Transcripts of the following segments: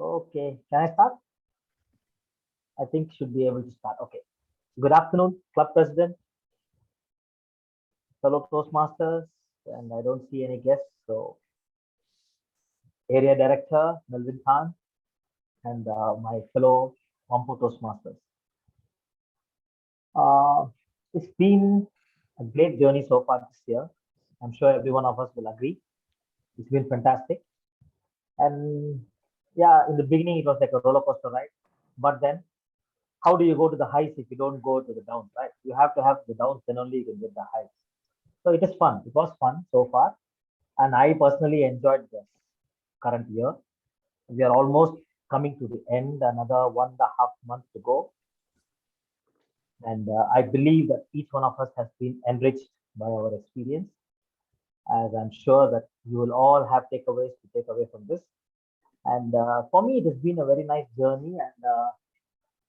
Okay, can I start? I think should be able to start. Okay. Good afternoon, club president, fellow Toastmasters, and I don't see any guests. So, area director Melvin Khan and my fellow Whampoa Toastmasters. Uh, it's been a great journey so far this year. I'm sure every one of us will agree. It's been fantastic. And yeah, in the beginning it was like a roller coaster ride, but then how do you go to the heights if you don't go to the downs, right? You have to have the downs, then only you can get the heights. So it is fun. It was fun so far, and I personally enjoyed this current year. We are almost coming to the end, another 1.5 months to go, and I believe that each one of us has been enriched by our experience, as I'm sure that you will all have takeaways to take away from this. And for me, it has been a very nice journey, and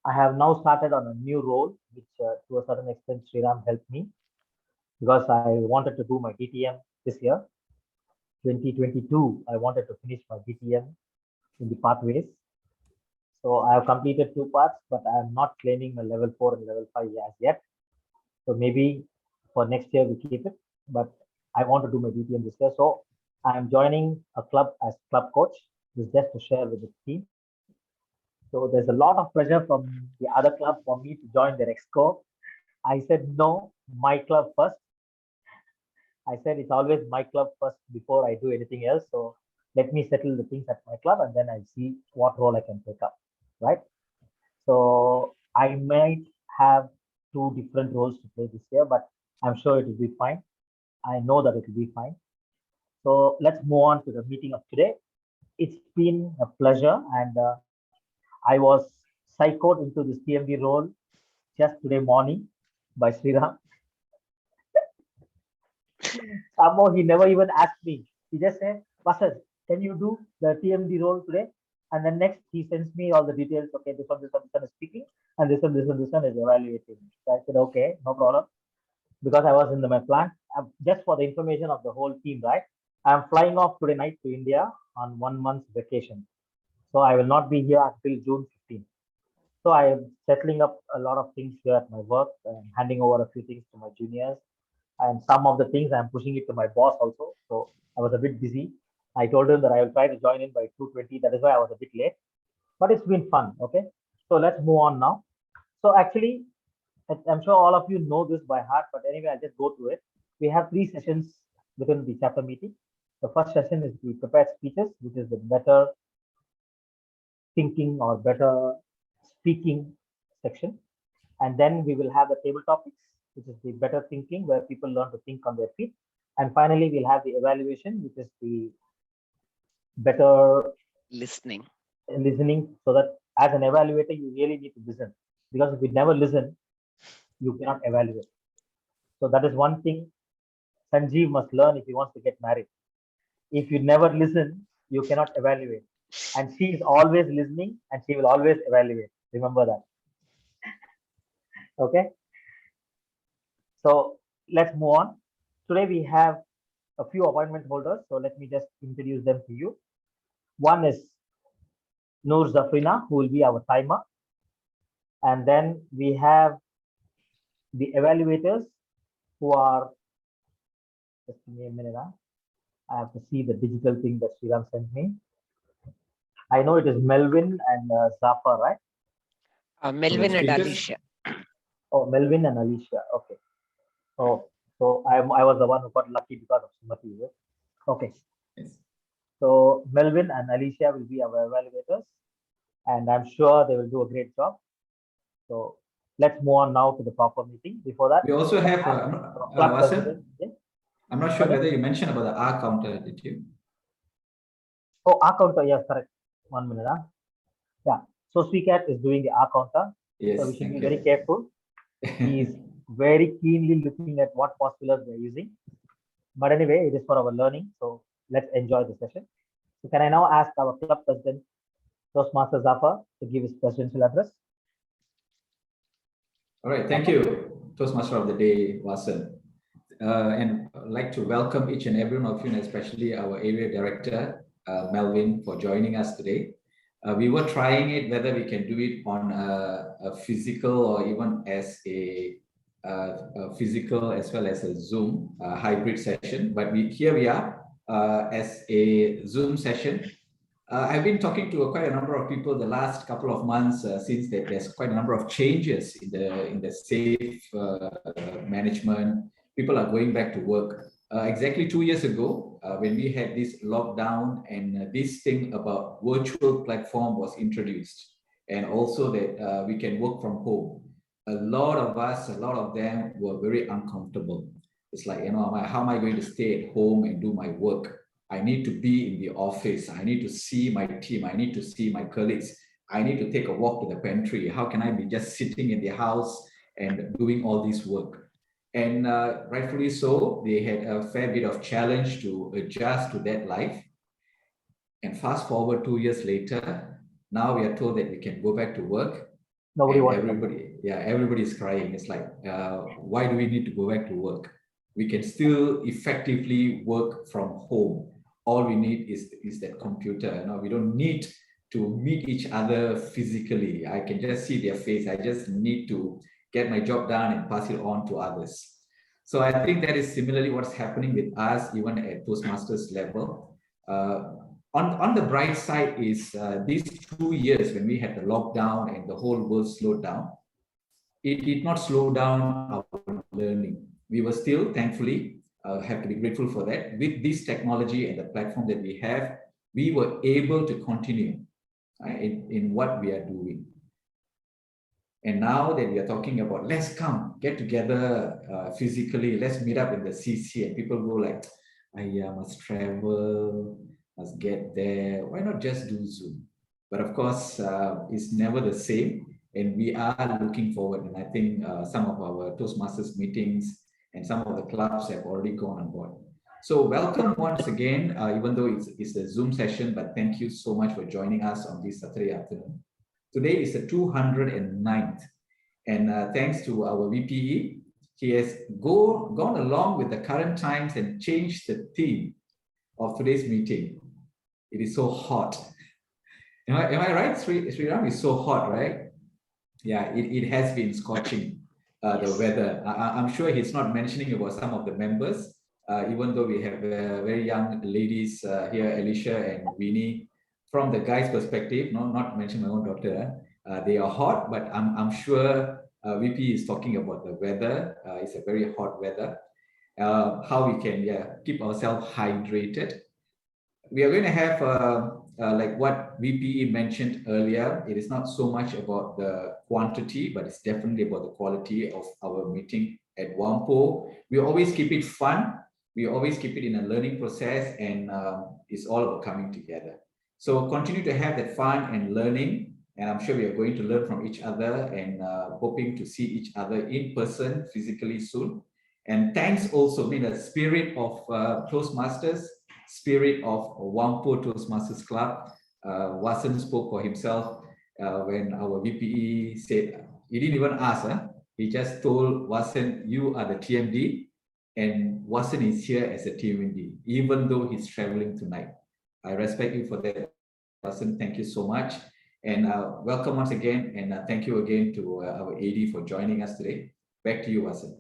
I have now started on a new role, which to a certain extent Sriram helped me because I wanted to do my DTM this year, 2022. I wanted to finish my DTM in the pathways. So I have completed two parts, but I am not claiming my level 4 and level 5 as yet. So maybe for next year we keep it, but I want to do my DTM this year. So I am joining a club as club coach. This is just to share with the team. So there's a lot of pressure from the other club for me to join their exco. I said no, my club first. I said it's always my club first before I do anything else. So let me settle the things at my club and then I'll see what role I can take up. Right. So I might have two different roles to play this year, but I'm sure it will be fine. I know that it will be fine. So let's move on to the meeting of today. It's been a pleasure, and I was psychoed into this TMD role just today morning by Sriram. Somehow he never even asked me. He just said, Vasad, can you do the TMD role today? And then next he sends me all the details. Okay, this one is speaking, and this one is evaluating. So I said, okay, no problem. Because I was in my plan. Just for the information of the whole team, right? I'm flying off today night to India on 1 month's vacation. So I will not be here until June 15th. So I am settling up a lot of things here at my work and handing over a few things to my juniors. And some of the things I'm pushing it to my boss also. So I was a bit busy. I told him that I will try to join in by 2:20. That is why I was a bit late. But it's been fun. Okay. So let's move on now. So actually, I'm sure all of you know this by heart, but anyway, I'll just go through it. We have three sessions within the chapter meeting. The first session is the prepared speeches, which is the better thinking or better speaking section. And then we will have the table topics, which is the better thinking, where people learn to think on their feet. And finally, we'll have the evaluation, which is the better listening. Listening, so that as an evaluator, you really need to listen. Because if you never listen, you cannot evaluate. So that is one thing Sanjeev must learn if he wants to get married. If you never listen, you cannot evaluate. And she is always listening and she will always evaluate. Remember that. Okay. So let's move on. Today we have a few appointment holders. So let me just introduce them to you. One is Noor Zafrina, who will be our timer. And then we have the evaluators who are, just give me a minute. I have to see the digital thing that Sriram sent me. I know it is Melvin and Zafar, right? Melvin and Alicia. Oh, Melvin and Alicia. Okay. Oh, so I was the one who got lucky because of Sumati. Okay. Yes. So Melvin and Alicia will be our evaluators, and I'm sure they will do a great job. So let's move on now to the proper meeting. Before that, we also have Vasan. Yeah? I'm not sure whether you mentioned about the R counter, did you? Oh, R counter, yes, correct. 1 minute. Yeah. So Sweecat is doing the R counter. Yes. So we should be very careful. He is very keenly looking at what postulars we are using. But anyway, it is for our learning. So let's enjoy the session. So can I now ask our club president, Toastmaster Zafar, to give his presidential address? All right. Thank you, Toastmaster of the Day, Vasan. And I'd like to welcome each and every one of you, and especially our area director, Melvin, for joining us today. We were trying it, whether we can do it on a physical or even as a physical as well as a Zoom hybrid session. But here we are as a Zoom session. I've been talking to quite a number of people the last couple of months since there's quite a number of changes in the safe management. People are going back to work. Exactly 2 years ago, when we had this lockdown and this thing about virtual platform was introduced, and also that we can work from home. A lot of us, a lot of them were very uncomfortable. It's like, how am I going to stay at home and do my work? I need to be in the office. I need to see my team. I need to see my colleagues. I need to take a walk to the pantry. How can I be just sitting in the house and doing all this work? And rightfully so, they had a fair bit of challenge to adjust to that life. And fast forward 2 years later, now we are told that we can go back to work. Everybody is crying. It's like, why do we need to go back to work? We can still effectively work from home. All we need is that computer. We don't need to meet each other physically. I can just see their face. I just need to get my job done and pass it on to others. So I think that is similarly what's happening with us, even at Toastmasters level. On the bright side is these 2 years when we had the lockdown and the whole world slowed down, it did not slow down our learning. We were still, thankfully, have to be grateful for that. With this technology and the platform that we have, we were able to continue in what we are doing. And now that we are talking about, let's come, get together physically, let's meet up in the CC, and people go like, I must travel, must get there. Why not just do Zoom? But of course, it's never the same. And we are looking forward. And I think some of our Toastmasters meetings and some of the clubs have already gone on board. So welcome once again, even though it's a Zoom session, but thank you so much for joining us on this Saturday afternoon. Today is the 209th. And thanks to our VPE, he has gone along with the current times and changed the theme of today's meeting. It is so hot. Am I right, Sriram? It's so hot, right? Yeah, it has been scorching the weather. I'm sure he's not mentioning about some of the members, even though we have very young ladies here, Alicia and Winnie. From the guys' perspective, not mention my own daughter, they are hot, but I'm sure VP is talking about the weather. It's a very hot weather. How we can keep ourselves hydrated. We are going to have like what VPE mentioned earlier. It is not so much about the quantity, but it's definitely about the quality of our meeting at Whampoa. We always keep it fun. We always keep it in a learning process, and it's all about coming together. So continue to have that fun and learning, and I'm sure we are going to learn from each other and hoping to see each other in person physically soon. And thanks also, the spirit of Toastmasters, spirit of Whampoa Toastmasters Club. Wasan spoke for himself when our VPE said, he didn't even ask, he just told Wasan, you are the TMD, and Wasan is here as a TMD, even though he's traveling tonight. I respect you for that, Wasan. Thank you so much. And welcome once again, and thank you again to our AD for joining us today. Back to you, Wasan.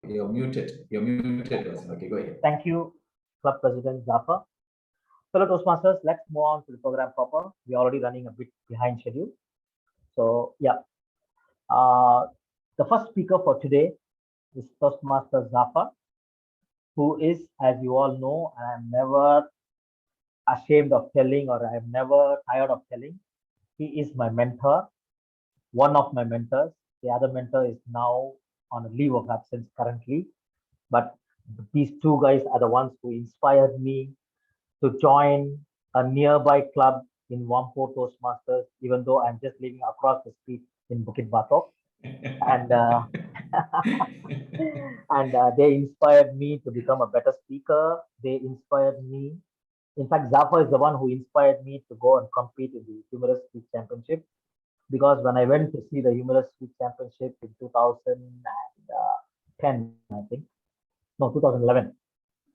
You're muted. Wasan. Okay, go ahead. Thank you, Club President Zafar. Fellow Toastmasters, let's move on to the program proper. We're already running a bit behind schedule. So, yeah. The first speaker for today is Toastmaster Zafar, who is, as you all know, and I'm never ashamed of telling, or I'm never tired of telling, he is my mentor, one of my mentors. The other mentor is now on a leave of absence currently, but these two guys are the ones who inspired me to join a nearby club in Whampoa Toastmasters, even though I'm just living across the street in Bukit Batok. And they inspired me to become a better speaker. They inspired me. In fact, Zafar is the one who inspired me to go and compete in the Humorous Speech Championship. Because when I went to see the Humorous Speech Championship in 2010, I think, no, 2011,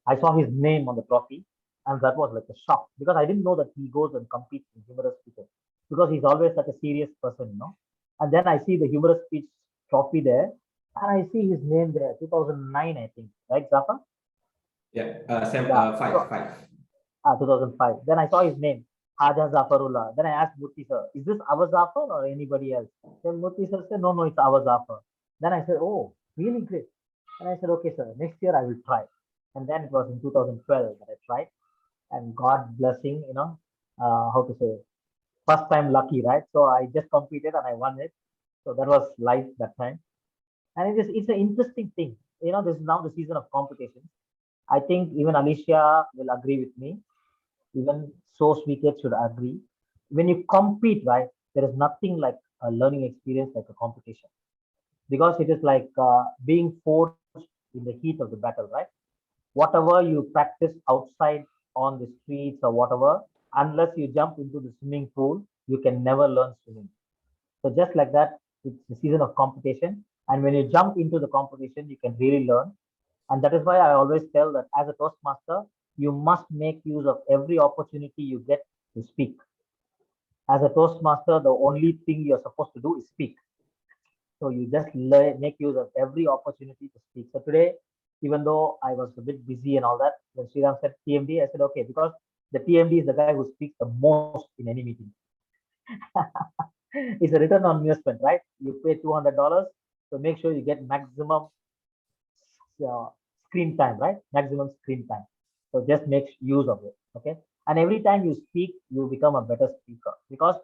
I saw his name on the trophy, and that was like a shock because I didn't know that he goes and competes in humorous speeches because he's always such a serious person. And then I see the humorous speech trophy there, and I see his name there, 2009, I think, right, Zafar? Yeah, Yeah, so, five. 2005. Then I saw his name, Haja Zafarullah. Then I asked Murthy sir, is this our Zafar or anybody else? Then Murthy sir said, no, it's our Zafar. Then I said, oh, really great. And I said, okay, sir, next year I will try. And then it was in 2012 that I tried. And God blessing, how to say, first time lucky, right? So I just competed and I won it. So that was life that time. And it's an interesting thing. This is now the season of competition. I think even Alicia will agree with me. Even so, Sweet should agree. When you compete, right, there is nothing like a learning experience like a competition because it is like being forced in the heat of the battle, right? Whatever you practice outside on the streets or whatever, unless you jump into the swimming pool, you can never learn swimming. So just like that, it's the season of competition. And when you jump into the competition, you can really learn. And that is why I always tell that as a Toastmaster, you must make use of every opportunity you get to speak. As a Toastmaster, the only thing you're supposed to do is speak. So you just make use of every opportunity to speak. So today, even though I was a bit busy and all that, when Sriram said TMD, I said, okay, because the TMD is the guy who speaks the most in any meeting. It's a return on investment, right? You pay $200, so make sure you get maximum screen time, right? Maximum screen time. So just make use of it. Okay. And every time you speak, you become a better speaker because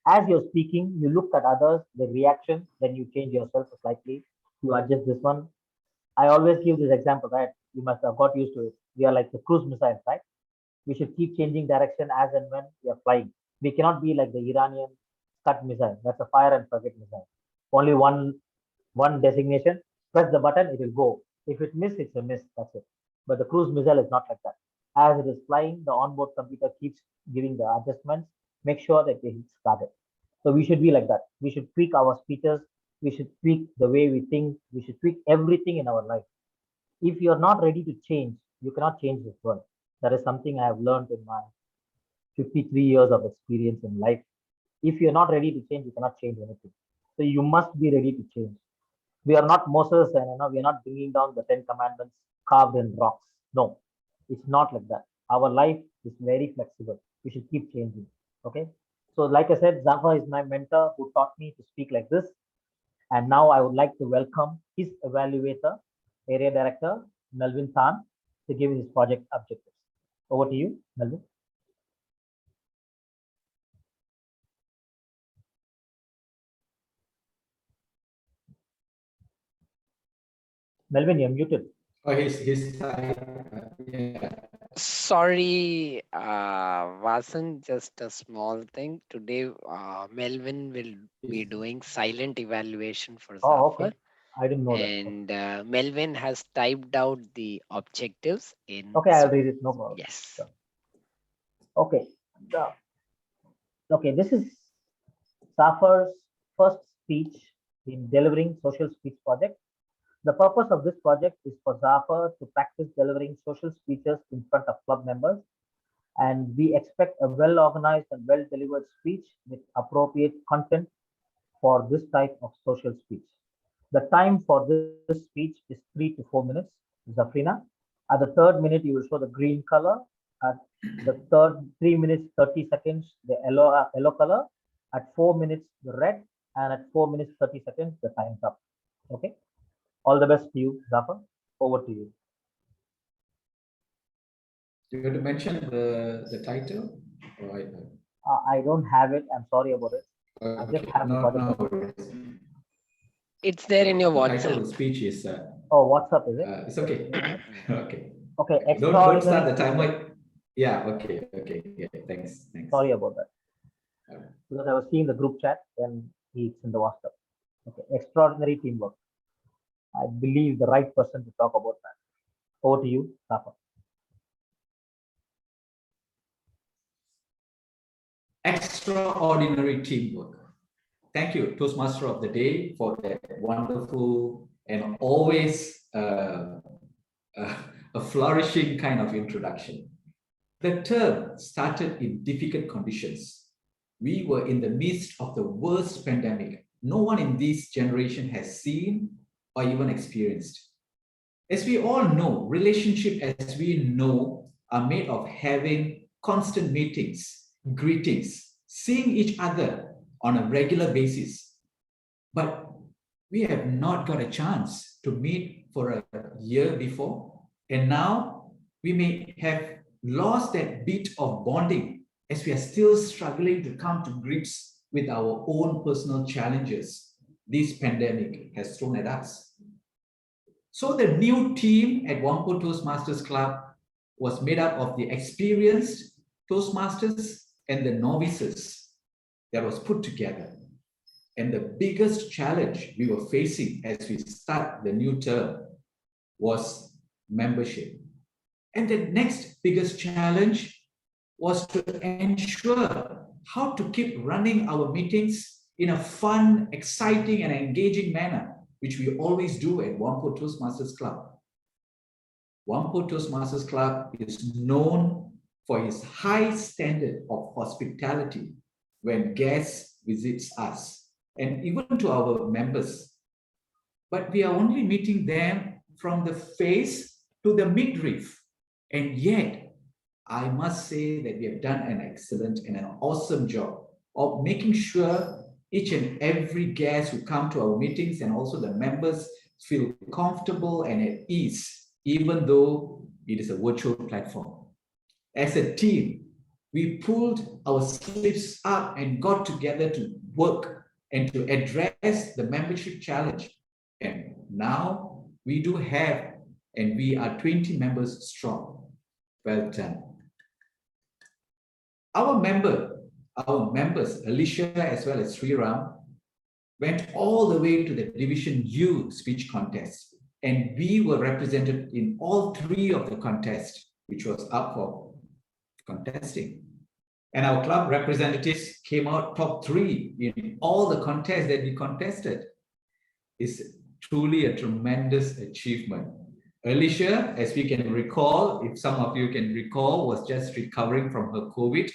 as you're speaking, you look at others, the reaction, then you change yourself slightly. You adjust this one. I always give this example, right? You must have got used to it. We are like the cruise missiles, right? We should keep changing direction as and when we are flying. We cannot be like the Iranian Scud missile. That's a fire and forget missile. Only one designation. Press the button, it will go. If it miss, it's a miss. That's it. But the cruise missile is not like that. As it is flying, the onboard computer keeps giving the adjustments. Make sure that it hits target. So we should be like that. We should tweak our speeches. We should tweak the way we think. We should tweak everything in our life. If you're not ready to change, you cannot change this world. That is something I have learned in my 53 years of experience in life. If you're not ready to change, you cannot change anything. So you must be ready to change. We are not Moses and we are not bringing down the 10 commandments carved in rocks. No, it's not like that. Our life is very flexible. We should keep changing. Okay. So, like I said, Zafa is my mentor who taught me to speak like this. And now I would like to welcome his evaluator, area director, Melvin Tan, to give his project objectives. Over to you, Melvin. Melvin, you're muted. Oh, his yeah. Sorry, wasn't just a small thing. Today, Melvin will be doing silent evaluation for Oh, Zafar. okay. I didn't know that. And Melvin has typed out the objectives in. Okay, I'll read it. No problem. Yes. Sure. Okay. Okay, this is Safar's first speech in delivering social speech project. The purpose of this project is for Zafar to practice delivering social speeches in front of club members, and we expect a well-organized and well-delivered speech with appropriate content for this type of social speech. The time for this speech is 3 to 4 minutes, Zafrina. At the third minute, you will show the green color. At the third 3 minutes, 30 seconds, the yellow color. At 4 minutes, the red. And at 4 minutes, 30 seconds, the time's up. Okay. All the best to you, Zafar. Over to you. Do you want to mention the title? I don't have it. I'm sorry about it. I just have the project. It's there in your the WhatsApp. title of the speech is. Oh, WhatsApp, is it? It's okay. Okay. Okay. Don't start the timer. Yeah. Okay. Yeah. Thanks. Sorry about that. Because I was seeing the group chat and it's in the WhatsApp. Okay. Extraordinary teamwork. I believe the right person to talk about that. Over to you, Safa. Extraordinary teamwork. Thank you, Toastmaster of the Day, for that wonderful and always a flourishing kind of introduction. The term started in difficult conditions. We were in the midst of the worst pandemic no one in this generation has seen or even experienced. As we all know, relationships as we know are made of having constant meetings, greetings, seeing each other on a regular basis. But we have not got a chance to meet for a year before. And now we may have lost that bit of bonding as we are still struggling to come to grips with our own personal challenges this pandemic has thrown at us. So the new team at Whampoa Toastmasters Club was made up of the experienced Toastmasters and the novices that was put together. And the biggest challenge we were facing as we start the new term was membership. And the next biggest challenge was to ensure how to keep running our meetings in a fun, exciting, and engaging manner, which we always do at Whampoa Toastmasters Club. Whampoa Toastmasters Club is known for its high standard of hospitality when guests visits us, and even to our members. But we are only meeting them from the face to the midriff. And yet, I must say that we have done an excellent and an awesome job of making sure each and every guest who come to our meetings and also the members feel comfortable and at ease, even though it is a virtual platform. As a team, we pulled our sleeves up and got together to work and to address the membership challenge. And now we do have, and we are 20 members strong. Well done. Our members, Alicia as well as Sriram, went all the way to the Division U speech contest. And we were represented in all three of the contests, which was up for contesting. And our club representatives came out top 3 in all the contests that we contested. It's truly a tremendous achievement. Alicia, as we can recall, if some of you can recall, was just recovering from her COVID,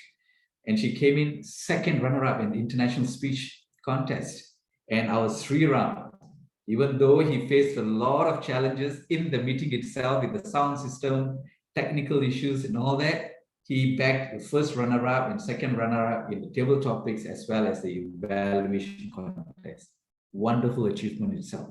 and she came in second runner-up in the international speech contest. And our Sriram, even though he faced a lot of challenges in the meeting itself with the sound system, technical issues and all that, he bagged the first runner-up and second runner-up in the table topics as well as the evaluation contest. Wonderful achievement itself.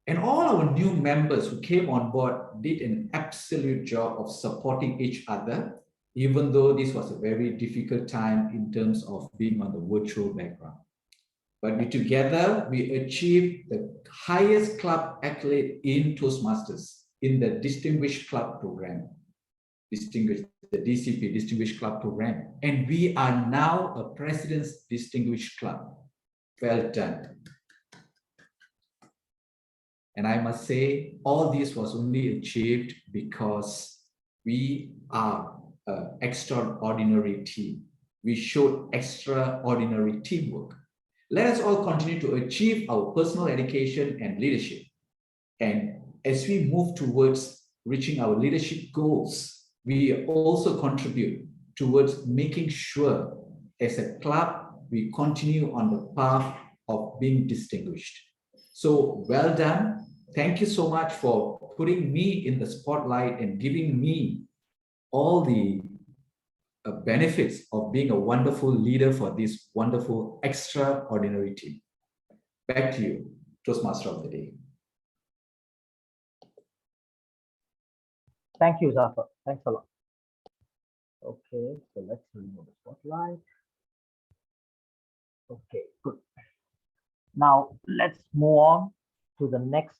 And all our new members who came on board did an absolute job of supporting each other, even though this was a very difficult time in terms of being on the virtual background. But together, we achieved the highest club accolade in Toastmasters in the Distinguished Club Program, the DCP, Distinguished Club Program. And we are now a President's Distinguished Club. Well done. And I must say, all this was only achieved because we are an extraordinary team. We showed extraordinary teamwork. Let us all continue to achieve our personal education and leadership. And as we move towards reaching our leadership goals, we also contribute towards making sure as a club, we continue on the path of being distinguished. So well done. Thank you so much for putting me in the spotlight and giving me all the benefits of being a wonderful leader for this wonderful, extraordinary team. Back to you, Toastmaster of the Day. Thank you, Zafar. Thanks a lot. Okay, so let's remove the spotlight. Okay, good. Now let's move on to the next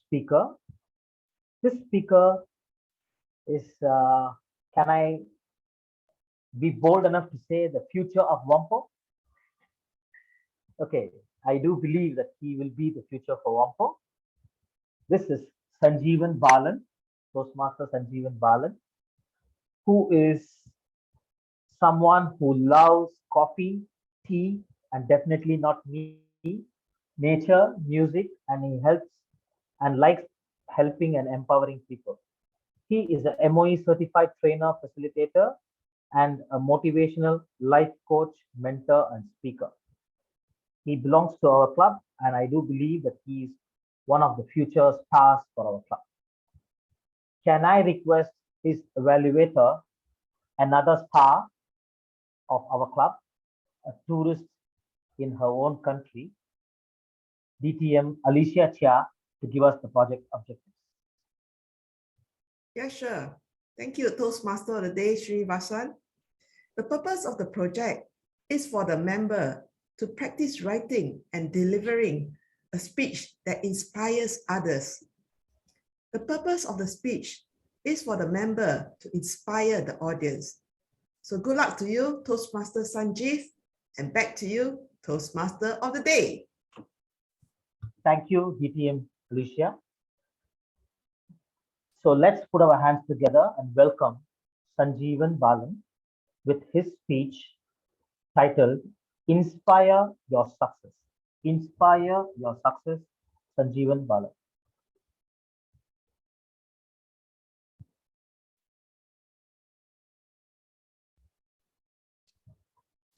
speaker. This speaker is, can I be bold enough to say, the future of Whampoa? Okay, I do believe that he will be the future for Whampoa. This is Sanjeevan Balan, Toastmaster Sanjeevan Balan, who is someone who loves coffee, tea, and definitely not me, nature, music, and he helps and likes helping and empowering people. He is a MOE certified trainer, facilitator, and a motivational life coach, mentor, and speaker. He belongs to our club, and I do believe that he is one of the future stars for our club. Can I request his evaluator, another star of our club, a tourist in her own country, DTM Alicia Chia, to give us the project objectives? Yeah, sure. Thank you, Toastmaster of the Day, Sri Vasan. The purpose of the project is for the member to practice writing and delivering a speech that inspires others. The purpose of the speech is for the member to inspire the audience. So good luck to you, Toastmaster Sanjeev, and back to you, Toastmaster of the Day. Thank you, DTM Alicia. So let's put our hands together and welcome Sanjeevan Balan with his speech titled Inspire Your Success. Inspire Your Success, Sanjeevan Balan.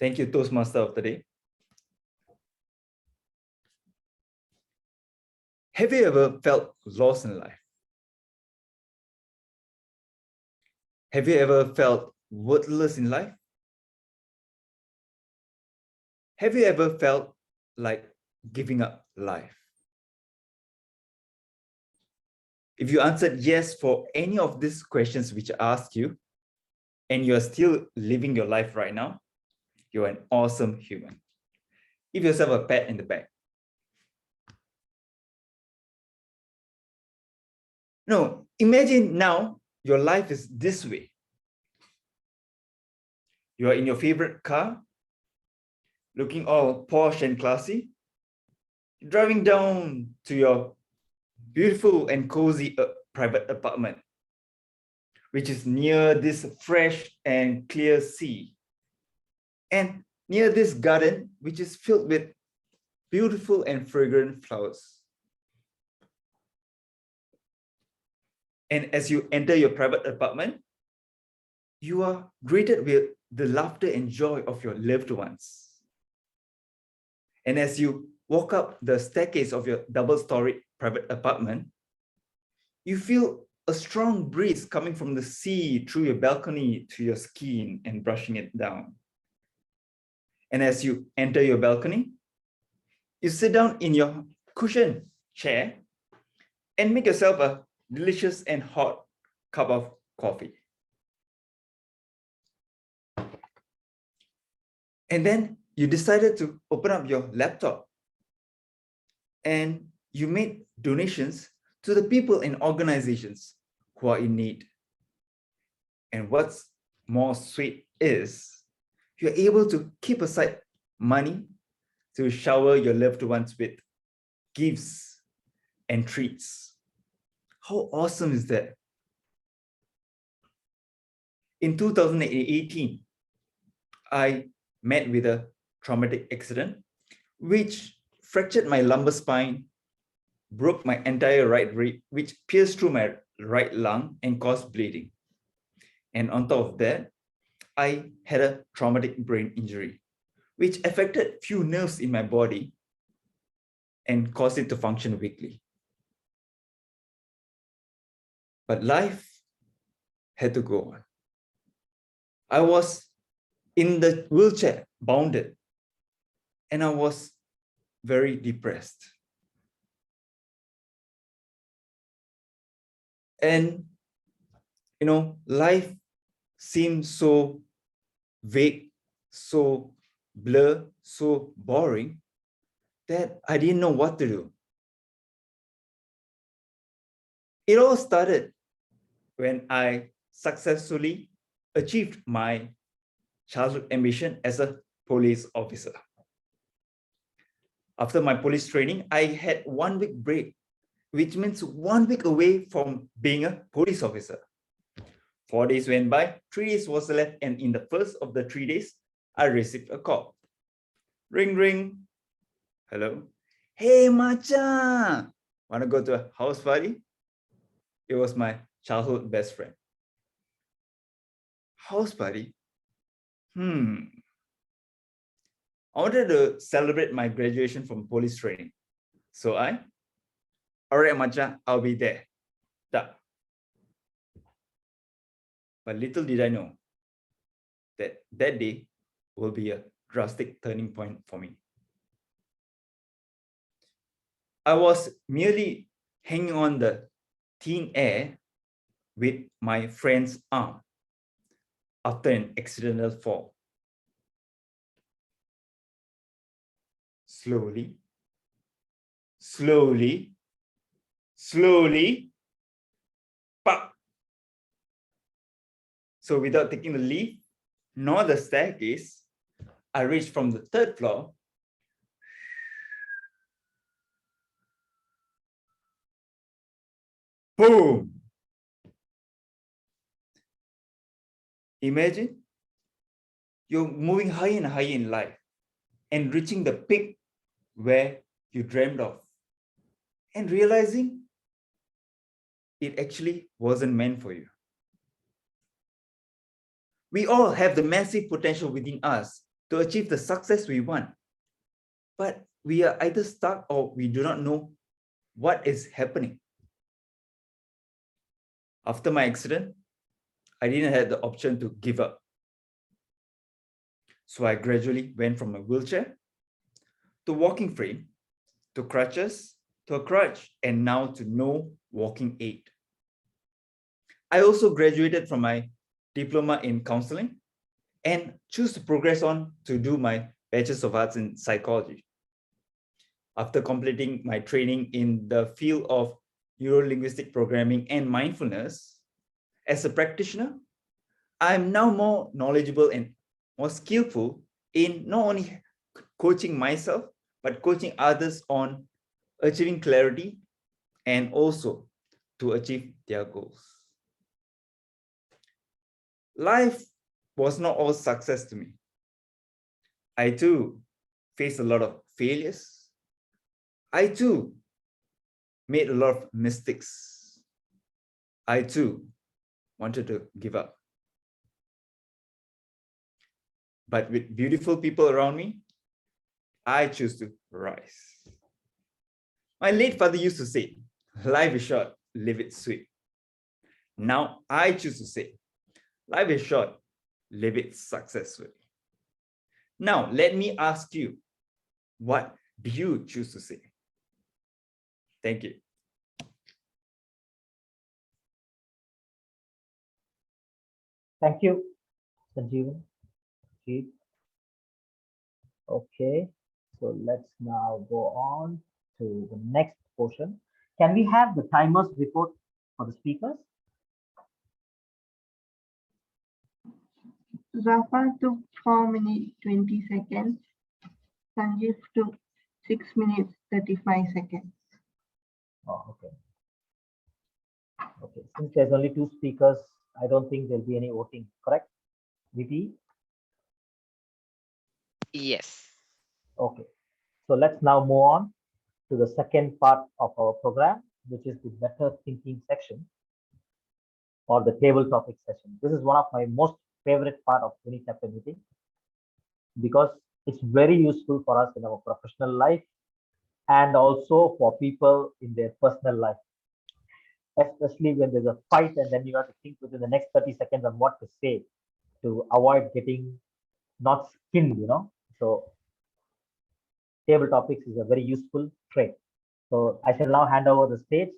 Thank you, Toastmaster of the Day. Have you ever felt lost in life? Have you ever felt worthless in life? Have you ever felt like giving up life? If you answered yes for any of these questions which I asked you, and you are still living your life right now, you're an awesome human. Give yourself a pat in the back. No, imagine now your life is this way. You are in your favorite car, looking all posh and classy, driving down to your beautiful and cozy private apartment, which is near this fresh and clear sea, and near this garden, which is filled with beautiful and fragrant flowers. And as you enter your private apartment, you are greeted with the laughter and joy of your loved ones. And as you walk up the staircase of your double-story private apartment, you feel a strong breeze coming from the sea through your balcony to your skin and brushing it down. And as you enter your balcony, you sit down in your cushioned chair and make yourself a delicious and hot cup of coffee. And then you decided to open up your laptop and you made donations to the people and organizations who are in need. And what's more sweet is you're able to keep aside money to shower your loved ones with gifts and treats. How awesome is that? In 2018, I met with a traumatic accident, which fractured my lumbar spine, broke my entire right rib, which pierced through my right lung and caused bleeding. And on top of that, I had a traumatic brain injury, which affected few nerves in my body and caused it to function weakly. But life had to go on. I was in the wheelchair, bounded, and I was very depressed. And, life seemed so vague, so blur, so boring that I didn't know what to do. It all started when I successfully achieved my childhood ambition as a police officer. After my police training, I had 1 week break, which means 1 week away from being a police officer. 4 days went by, 3 days was left, and in the first of the 3 days, I received a call. Ring, ring. Hello. Hey, Macha. Want to go to a house party? It was my childhood best friend. House party? I wanted to celebrate my graduation from police training. So all right, Macha, I'll be there. But little did I know that that day will be a drastic turning point for me. I was merely hanging on the thin air with my friend's arm after an accidental fall. Slowly, pop. So without taking the lift nor the staircase, I reached from the third floor. Boom! Imagine you're moving higher and higher in life and reaching the peak where you dreamed of and realizing it actually wasn't meant for you. We all have the massive potential within us to achieve the success we want, but we are either stuck or we do not know what is happening. After my accident, I didn't have the option to give up. So I gradually went from a wheelchair to walking frame, to crutches, to a crutch, and now to no walking aid. I also graduated from my diploma in counseling and choose to progress on to do my Bachelor of Arts in Psychology. After completing my training in the field of neuro-linguistic programming and mindfulness, as a practitioner, I'm now more knowledgeable and more skillful in not only coaching myself, but coaching others on achieving clarity and also to achieve their goals. Life was not all success to me. I too faced a lot of failures. I too made a lot of mistakes. I too wanted to give up. But with beautiful people around me, I choose to rise. My late father used to say, life is short, live it sweet. Now I choose to say, life is short, live it successfully. Now, let me ask you, what do you choose to say? Thank you. Thank you, Sanjeevan. Jeet. Okay, so let's now go on to the next portion. Can we have the timers report for the speakers? Rafa took 4 minutes 20 seconds. Sanjeev took 6 minutes 35 seconds. Oh, okay. Okay, since there's only 2 speakers, I don't think there'll be any voting, correct? VP? Yes. Okay, so let's now move on to the second part of our program, which is the better thinking section or the table topic session. This is one of my most favorite part of any chapter meeting because it's very useful for us in our professional life and also for people in their personal life, especially when there's a fight and then you have to think within the next 30 seconds on what to say to avoid getting not skinned, So table topics is a very useful trait. So I shall now hand over the stage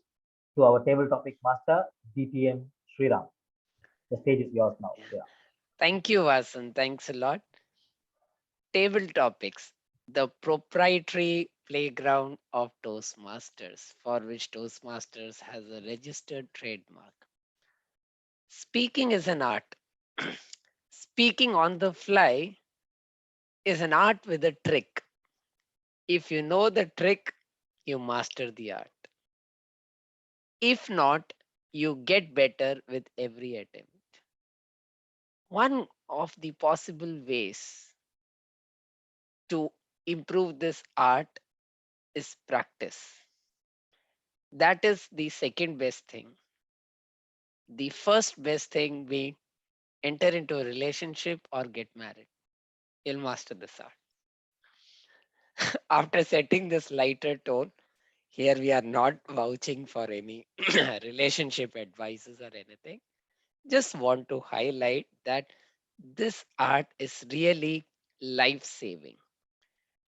to our table topic master, DTM Sriram. The stage is yours now. Yeah. Thank you, Vasan. Thanks a lot. Table topics, the proprietary playground of Toastmasters, for which Toastmasters has a registered trademark. Speaking is an art. Speaking on the fly is an art with a trick. If you know the trick, you master the art. If not, you get better with every attempt. One of the possible ways to improve this art is practice. That is the second best thing. The first best thing being enter into a relationship or get married. You'll master this art. After setting this lighter tone, here we are not vouching for any relationship advices or anything. Just want to highlight that this art is really life saving.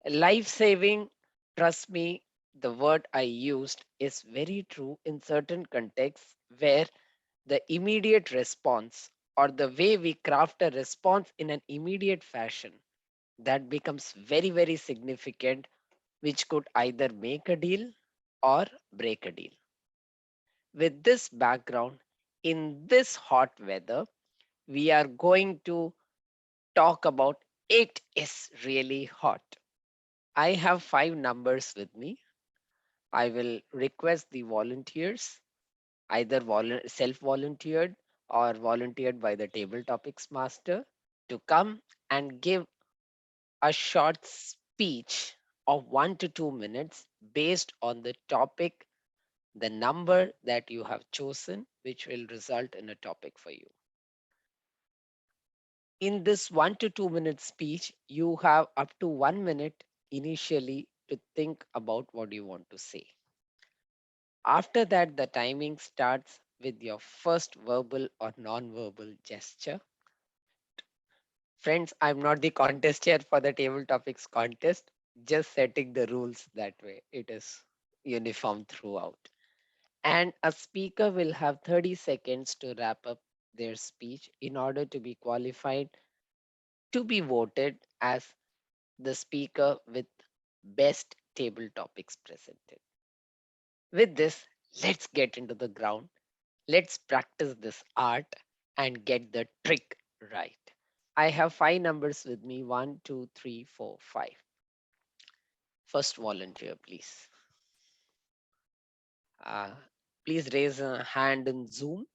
Life saving, trust me, the word I used is very true in certain contexts where the immediate response or the way we craft a response in an immediate fashion that becomes very, very significant, which could either make a deal or break a deal. With this background, in this hot weather, we are going to talk about it is really hot. I have 5 numbers with me. I will request the volunteers, either self-volunteered or volunteered by the table topics master, to come and give a short speech of 1 to 2 minutes based on the topic, the number that you have chosen, which will result in a topic for you. In this 1 to 2 minute speech, you have up to 1 minute initially to think about what you want to say. After that, the timing starts with your first verbal or non-verbal gesture. Friends, I'm not the contest here for the table topics contest, just setting the rules that way. It is uniform throughout. And a speaker will have 30 seconds to wrap up their speech in order to be qualified to be voted as the speaker with best table topics presented. With this, let's get into the ground. Let's practice this art and get the trick right. I have 5 numbers with me: 1, 2, 3, 4, 5. First volunteer, please. Uh, please raise a hand in Zoom,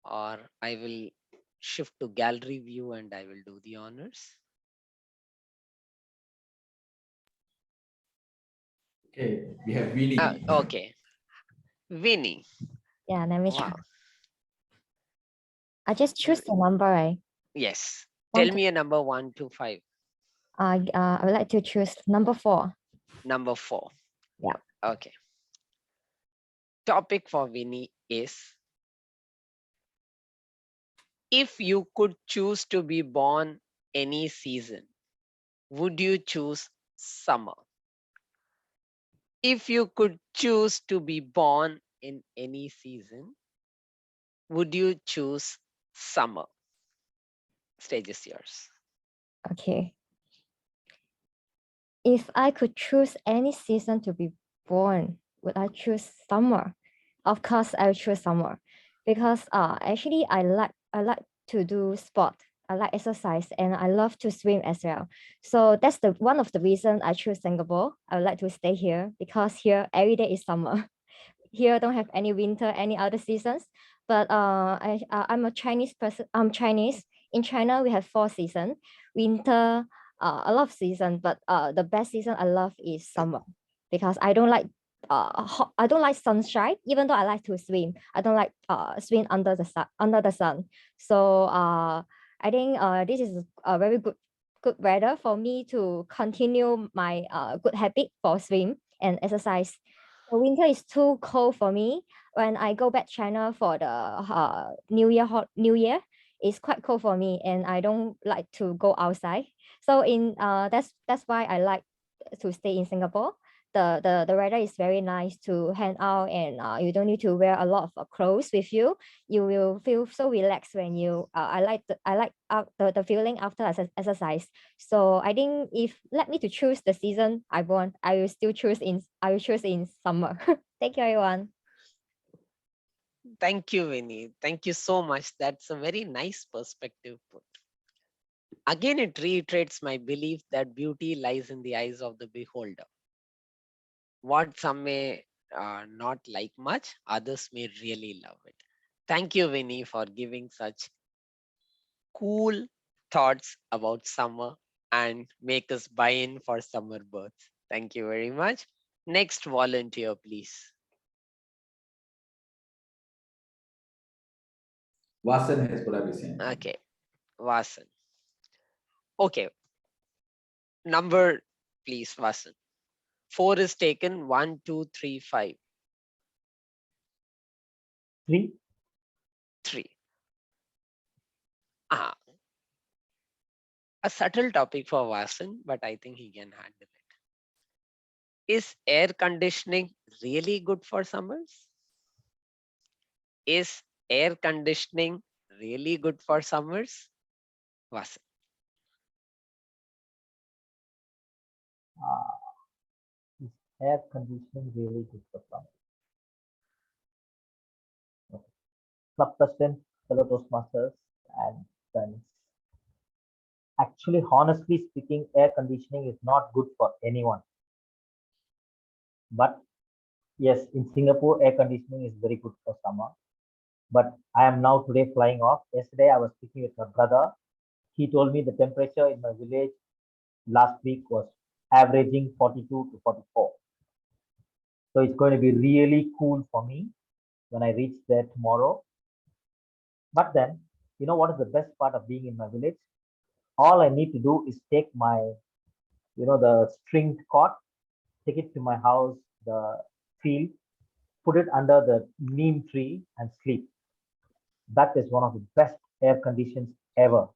or I will shift to gallery view and I will do the honors. Okay, we have Winnie. Okay, Winnie. Yeah, let me try. Wow. I just choose the number, right? Yes. One Tell to- me a number 1 to 5. I would like to choose number 4. Number 4. Yeah. Okay. Topic for Winnie is, if you could choose to be born any season, would you choose summer? If you could choose to be born in any season, would you choose summer? Stage is yours. Okay. If I could choose any season to be born, would I choose summer? Of course, I would choose summer because actually I like to do sport. I like exercise and I love to swim as well. So that's the one of the reason I choose Singapore. I would like to stay here because here every day is summer. Here don't have any winter, any other seasons. But I'm a Chinese person. I'm Chinese. In China, we have 4 seasons: winter, a lot of season. But the best season I love is summer because I don't like sunshine. Even though I like to swim, I don't like swim under the sun. So I think this is a very good weather for me to continue my good habit for swim and exercise. The winter is too cold for me. When I go back China for the New Year, it's quite cold for me, and I don't like to go outside. So that's why I like to stay in Singapore. The weather is very nice to hang out, and you don't need to wear a lot of clothes with you. You will feel so relaxed when you. I like the feeling after exercise. So I think if let me to choose the season I want, I will choose in summer. Thank you, everyone. Thank you, Winnie. Thank you so much. That's a very nice perspective put. Again, it reiterates my belief that beauty lies in the eyes of the beholder. What some may not like much, others may really love it. Thank you, Winnie, for giving such cool thoughts about summer and make us buy in for summer births. Thank you very much. Next volunteer, please. Vasan has put up his hand. Okay, Vasan. Okay, number, please, Vasan. 4 is taken, 1, 2, 3, 5, 3. 3. Ah, a subtle topic for Vasan, but I think he can handle it. Is air conditioning really good for summers? Is air conditioning really good for summers? Vasan. Is air conditioning really good for summer? Okay. Club president, fellow Toastmasters, and friends. Actually, honestly speaking, air conditioning is not good for anyone. But yes, in Singapore, air conditioning is very good for summer. But I am now today flying off. Yesterday, I was speaking with my brother. He told me the temperature in my village last week was averaging 42 to 44. So it's going to be really cool for me when I reach there tomorrow. But then, you know what is the best part of being in my village? All I need to do is take my, the stringed cot, take it to my house, the field, put it under the neem tree and sleep. That is one of the best air conditions ever.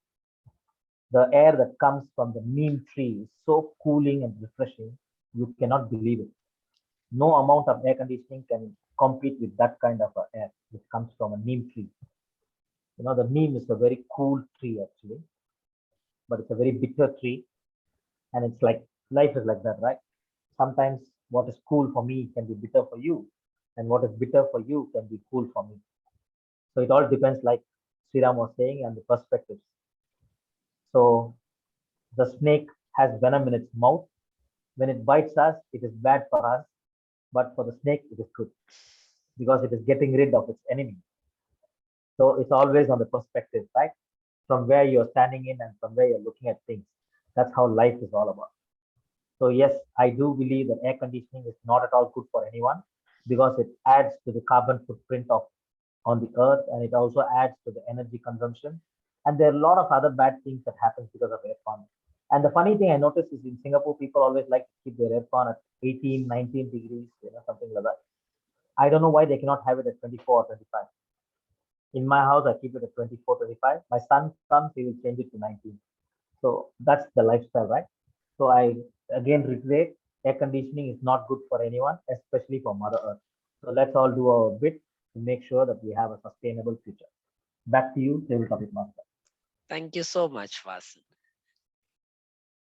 The air that comes from the neem tree is so cooling and refreshing, you cannot believe it. No amount of air conditioning can compete with that kind of air which comes from a neem tree. The neem is a very cool tree actually, but it's a very bitter tree. And it's like life is like that, right? Sometimes what is cool for me can be bitter for you, and what is bitter for you can be cool for me. So it all depends, like Sriram was saying, and the perspectives. So the snake has venom in its mouth. When it bites us, it is bad for us, but for the snake, it is good because it is getting rid of its enemy. So it's always on the perspective, right? From where you're standing in and from where you're looking at things. That's how life is all about. So yes, I do believe that air conditioning is not at all good for anyone because it adds to the carbon footprint of on the earth, and it also adds to the energy consumption. And there are a lot of other bad things that happen because of aircon. And the funny thing I noticed is in Singapore, people always like to keep their aircon at 18, 19 degrees, something like that. I don't know why they cannot have it at 24 or 25. In my house, I keep it at 24, 25. My son comes, he will change it to 19. So that's the lifestyle, right? So I again reiterate, air conditioning is not good for anyone, especially for Mother Earth. So let's all do our bit to make sure that we have a sustainable future. Back to you, Table Topic Master. Thank you so much, Vasan.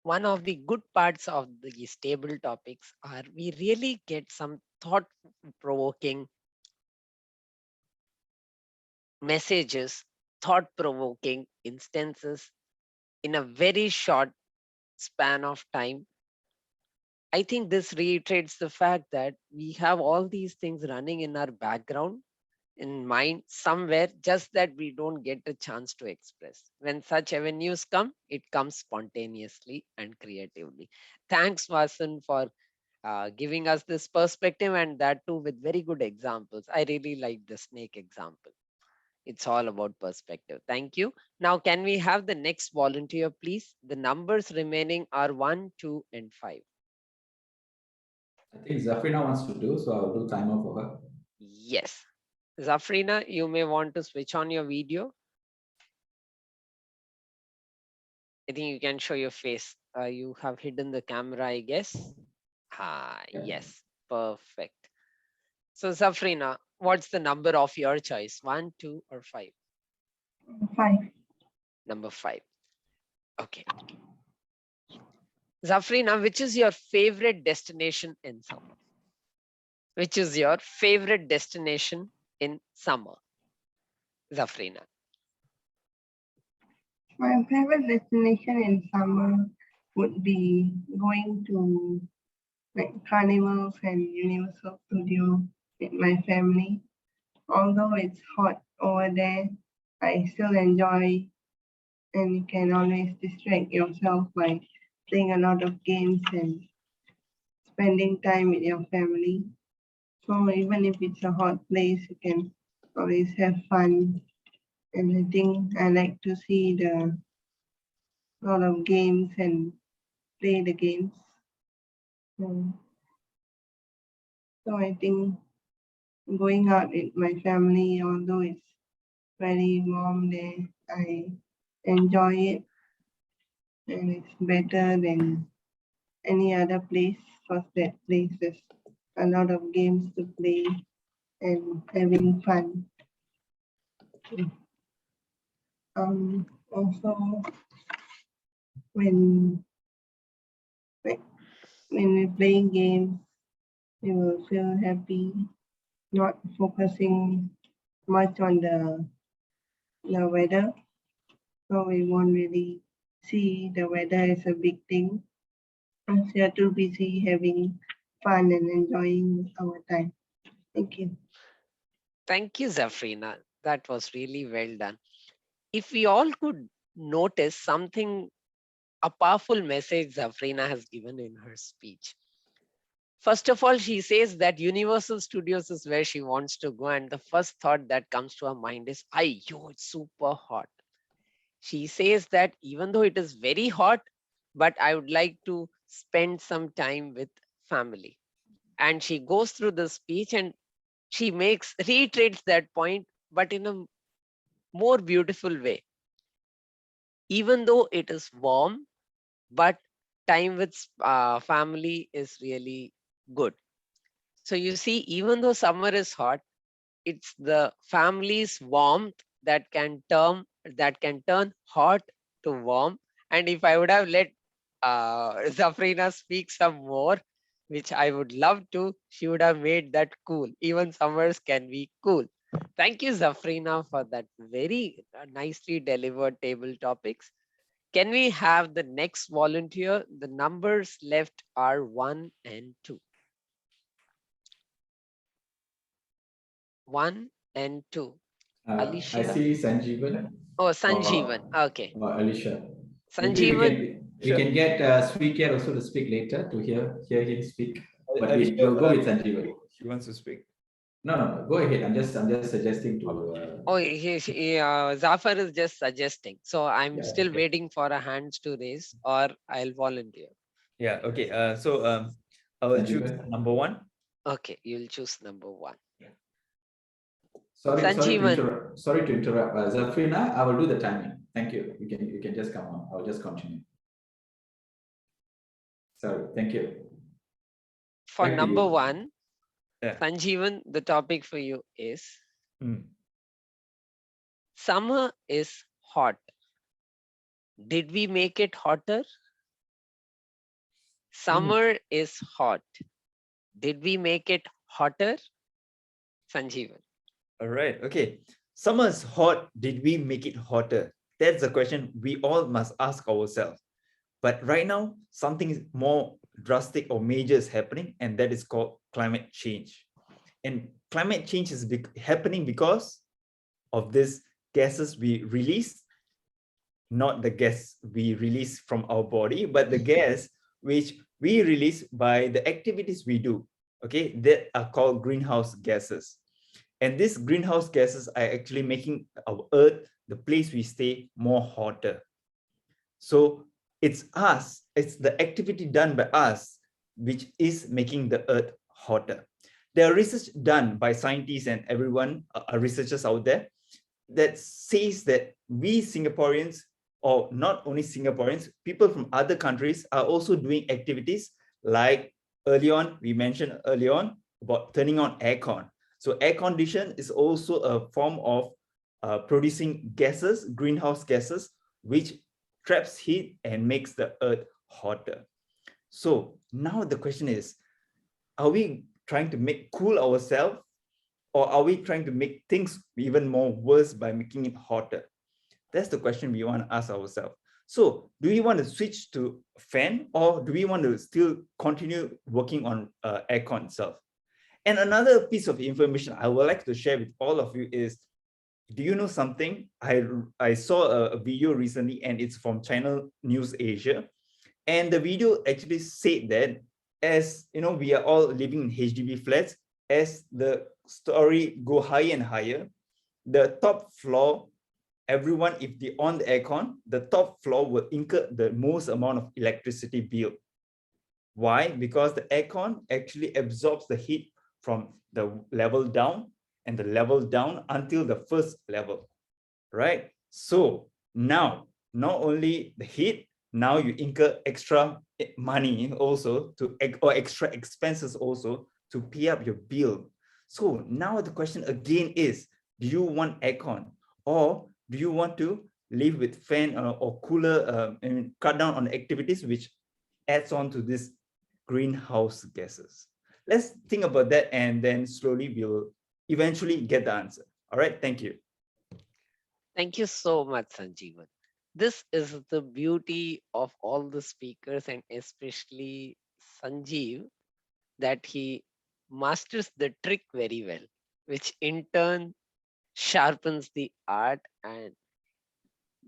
One of the good parts of these table topics are we really get some thought-provoking messages, thought-provoking instances in a very short span of time. I think this reiterates the fact that we have all these things running in our background, in mind somewhere, just that we don't get a chance to express. When such avenues come, it comes spontaneously and creatively. Thanks, Vasan, for giving us this perspective, and that too with very good examples. I really like the snake example. It's all about perspective. Thank you. Now, can we have the next volunteer, please? The numbers remaining are 1, 2, and 5. I think Zafrina wants to do, so I'll do timer for her. Yes. Zafrina, you may want to switch on your video. I think you can show your face. You have hidden the camera, I guess. Yes, perfect. So Zafrina, what's the number of your choice? 1, 2, or 5? 5. Number 5. Okay. Zafrina, which is your favorite destination in summer? Which is your favorite destination in summer? Zafrina. My favorite destination in summer would be going to like carnivals and Universal Studio with my family. Although it's hot over there, I still enjoy, and you can always distract yourself by playing a lot of games and spending time with your family. So even if it's a hot place, you can always have fun And I think I like to see the lot of games and play the games. So I think going out with my family, although it's very warm there, I enjoy it, and it's better than any other place because that place has a lot of games to play and having fun. Also when we're playing games, we will feel happy, not focusing much on the weather. So we won't really see the weather as a big thing. As we are too busy having fun and enjoying our time. Thank you. Thank you, Zafrina. That was really well done. If we all could notice something, a powerful message Zafrina has given in her speech. First of all, she says that Universal Studios is where she wants to go, and the first thought that comes to her mind is, yo, it's super hot. She says that even though it is very hot, but I would like to spend some time with family. And she goes through the speech and she reiterates that point, but in a more beautiful way. Even though it is warm, but time with family is really good. So you see, even though summer is hot, it's the family's warmth that can turn hot to warm. And if I would have let Zafrina speak some more, which I would love to, she would have made that cool. Even summers can be cool. Thank you, Zafrina, for that very nicely delivered table topics. Can we have the next volunteer? The numbers left are 1 and 2. 1 and 2. I Alicia? see Sanjeevan Oh, Sanjeevan. Okay. or Alicia. Maybe Sanjeevan. we can get Sweetcare also to speak later to hear him speak. But Alicia, we'll go with Sanjeevan. She wants to speak. No. Go ahead. I'm just suggesting to. Oh, Zafar is just suggesting. So I'm Yeah, still okay. waiting for a hands to raise, or I'll volunteer. Yeah. Okay. So I will choose Sanjeevan. number 1. Okay, you'll choose number 1. Sorry to Sanjeevan. interrupt. Sorry to interrupt. Zafrina, I will do the timing. Thank you. You can just come on. I'll just continue. Sorry. Thank you. For Back to number you. 1, Yeah. Sanjeevan, the topic for you is summer is hot. Did we make it hotter? Summer is hot. Did we make it hotter? Sanjeevan. All right. Okay. Summer is hot. Did we make it hotter? That's the question we all must ask ourselves. But right now, something more drastic or major is happening, and that is called climate change. And climate change is happening because of these gases we release, not the gas we release from our body, but the gas which we release by the activities we do. Okay, that are called greenhouse gases. And these greenhouse gases are actually making our Earth, the place we stay, more hotter. So it's us, it's the activity done by us, which is making the Earth hotter. There are research done by scientists and everyone, researchers out there, that says that we Singaporeans, or not only Singaporeans, people from other countries are also doing activities like we mentioned early on about turning on aircon. So air condition is also a form of producing gases, greenhouse gases, which traps heat and makes the Earth hotter. So now the question is, are we trying to cool ourselves, or are we trying to make things even more worse by making it hotter? That's the question we want to ask ourselves. So do we want to switch to fan, or do we want to still continue working on aircon itself? And another piece of information I would like to share with all of you is, do you know something? I saw a video recently, and it's from Channel News Asia. And the video actually said that, as you know, we are all living in HDB flats. As the story go higher and higher, the top floor everyone, if they on the aircon, the top floor will incur the most amount of electricity bill. Why? Because the aircon actually absorbs the heat from the level down and the level down until the first level, right? So now, not only the heat, now you incur extra money also or extra expenses also to pay up your bill. So now the question again is, do you want aircon or do you want to live with fan or cooler and cut down on activities which adds on to this greenhouse gases? Let's think about that and then slowly we'll eventually get the answer. All right, thank you. Thank you so much, Sanjeevan. This is the beauty of all the speakers and especially Sanjeev, that he masters the trick very well, which in turn sharpens the art, and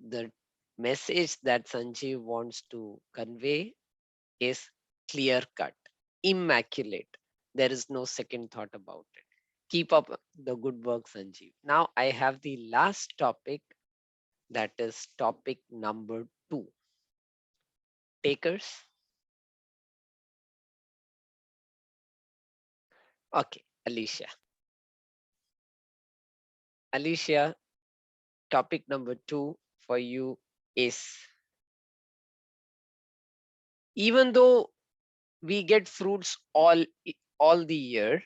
the message that Sanjeev wants to convey is clear cut, immaculate. There is no second thought about it. Keep up the good work, Sanjeev. Now I have the last topic, that is topic number 2. Takers? Okay, Alicia. Alicia, topic number 2 for you is, even though we get fruits all the year,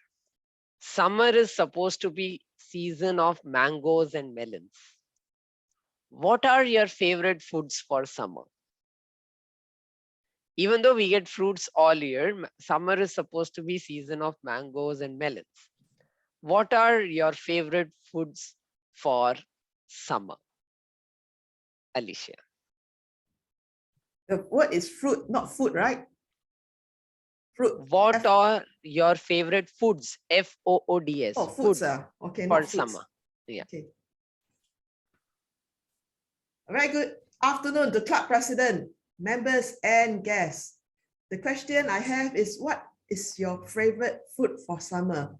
summer is supposed to be season of mangoes and melons. What are your favorite foods for summer? Even though we get fruits all year, summer is supposed to be season of mangoes and melons. What are your favorite foods for summer? Alicia. The word is fruit, not food, right? Fruit. What are your favorite foods? F-O-O-D-S. Oh, foods. Okay, for not foods. summer. Yeah. Okay. Very good afternoon to club president, members and guests. The question I have is, what is your favorite food for summer?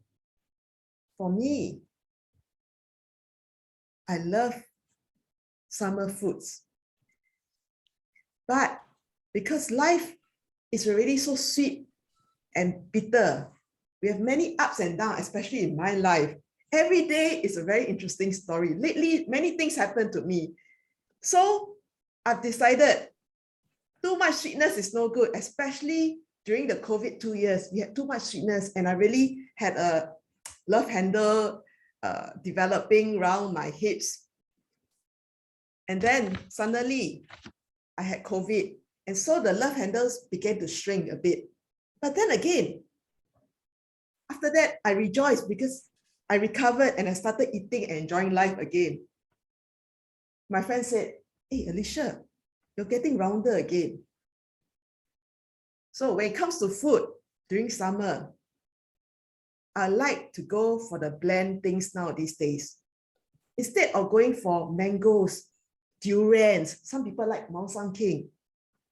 For me, I love summer foods. But because life is already so sweet and bitter, we have many ups and downs, especially in my life. Every day is a very interesting story. Lately, many things happen to me. So I've decided too much sweetness is no good, especially during the COVID 2 years. We had too much sweetness and I really had a love handle developing around my hips. And then suddenly I had COVID. And so the love handles began to shrink a bit. But then again, after that, I rejoiced because I recovered and I started eating and enjoying life again. My friend said, "Hey, Alicia, you're getting rounder again." So when it comes to food during summer, I like to go for the bland things now these days. Instead of going for mangoes, durians, some people like Mao Sang King,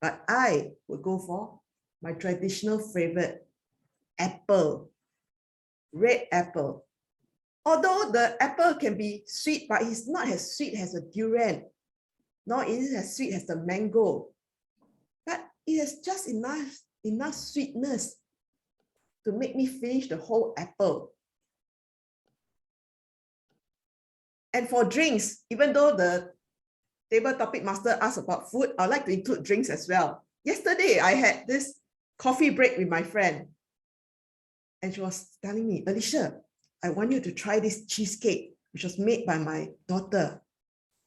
but I would go for my traditional favorite, apple, red apple. Although the apple can be sweet, but it's not as sweet as a durian, nor is it as sweet as the mango. But it has just enough sweetness to make me finish the whole apple. And for drinks, even though the table topic master asked about food, I'd like to include drinks as well. Yesterday, I had this coffee break with my friend. And she was telling me, "Alicia, I want you to try this cheesecake, which was made by my daughter."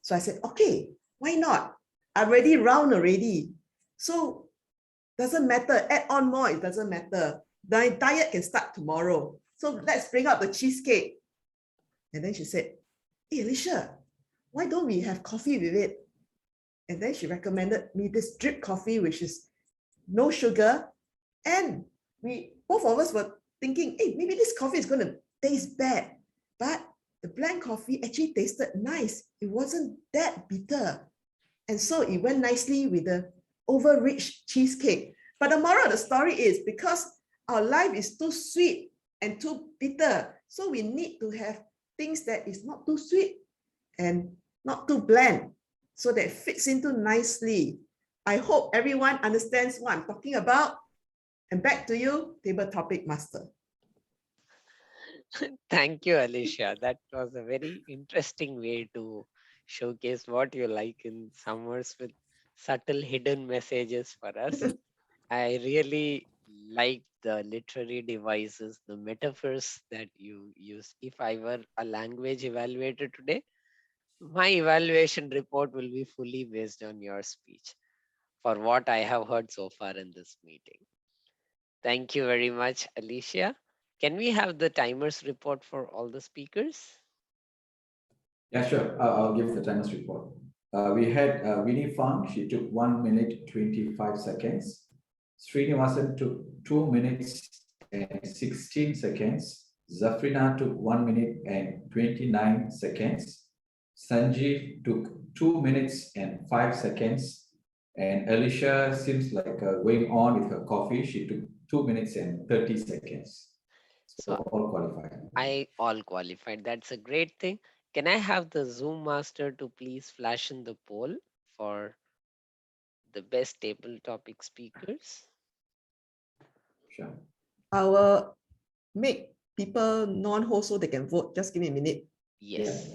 So I said, "Okay, why not? I'm already round already. So doesn't matter, add on more, it doesn't matter. My diet can start tomorrow. So let's bring out the cheesecake." And then she said, "Hey, Alicia, why don't we have coffee with it?" And then she recommended me this drip coffee, which is no sugar. And both of us were thinking, hey, maybe this coffee is going to taste bad. But the blend coffee actually tasted nice. It wasn't that bitter. And so it went nicely with the over-rich cheesecake. But the moral of the story is, because our life is too sweet and too bitter, so we need to have things that is not too sweet and not too bland, so that it fits into nicely. I hope everyone understands what I'm talking about. And back to you, table topic master. Thank you, Alicia. That was a very interesting way to showcase what you like in summers with subtle hidden messages for us. I really like the literary devices, the metaphors that you use. If I were a language evaluator today, my evaluation report will be fully based on your speech for what I have heard so far in this meeting. Thank you very much, Alicia. Can we have the timers report for all the speakers? Yeah, sure. I'll give the timer's report. We had Winnie Fang, she took 1 minute 25 seconds. Srinivasan took 2 minutes and 16 seconds. Zafrina took 1 minute and 29 seconds. Sanjeev took 2 minutes and 5 seconds. And Alicia seems like going on with her coffee. She took 2 minutes and 30 seconds. So So all qualified. I all qualified. That's a great thing. Can I have the Zoom master to please flash in the poll for the best table topic speakers? Sure. I will make people non-host so they can vote. Just give me a minute. Yes.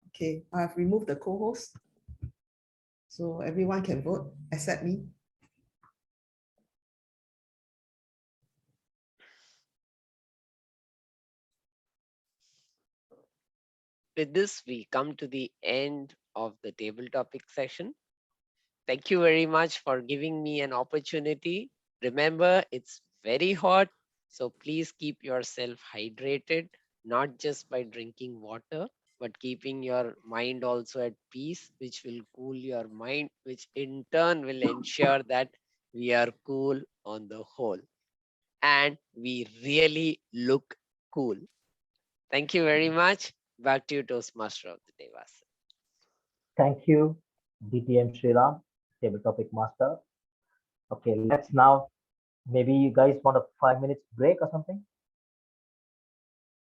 Okay, I've removed the co-host. So everyone can vote except me. With this, we come to the end of the table topic session. Thank you very much for giving me an opportunity. Remember, it's very hot, so please keep yourself hydrated, not just by drinking water, but keeping your mind also at peace, which will cool your mind, which in turn will ensure that we are cool on the whole. And we really look cool. Thank you very much. Back to you, Toastmaster of the day, Vasu. Thank you, DTM Sriram, table topic master. Okay, let's now, maybe you guys want a 5 minutes break or something?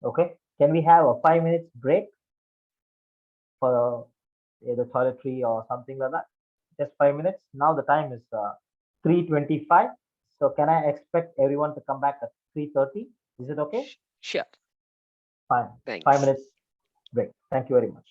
Okay, can we have a 5 minutes break for either toiletry or something like that? Just 5 minutes. Now the time is 3:25. So can I expect everyone to come back at 3:30? Is it okay? Sure. Fine. Thanks. 5 minutes break. Thank you very much.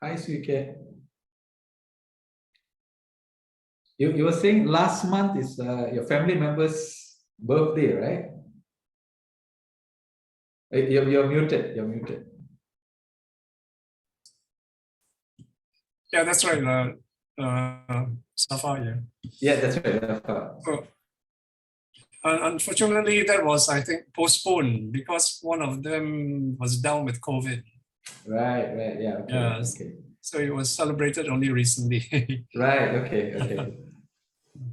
Hi, Suike. You were saying last month is your family member's birthday, right? You're muted. You're muted. Yeah, that's right. Safa, yeah. Yeah, that's right. So, unfortunately, that was, I think, postponed because one of them was down with COVID. Right, right. Yeah, okay. Yes. Okay. So it was celebrated only recently. Right, okay, okay.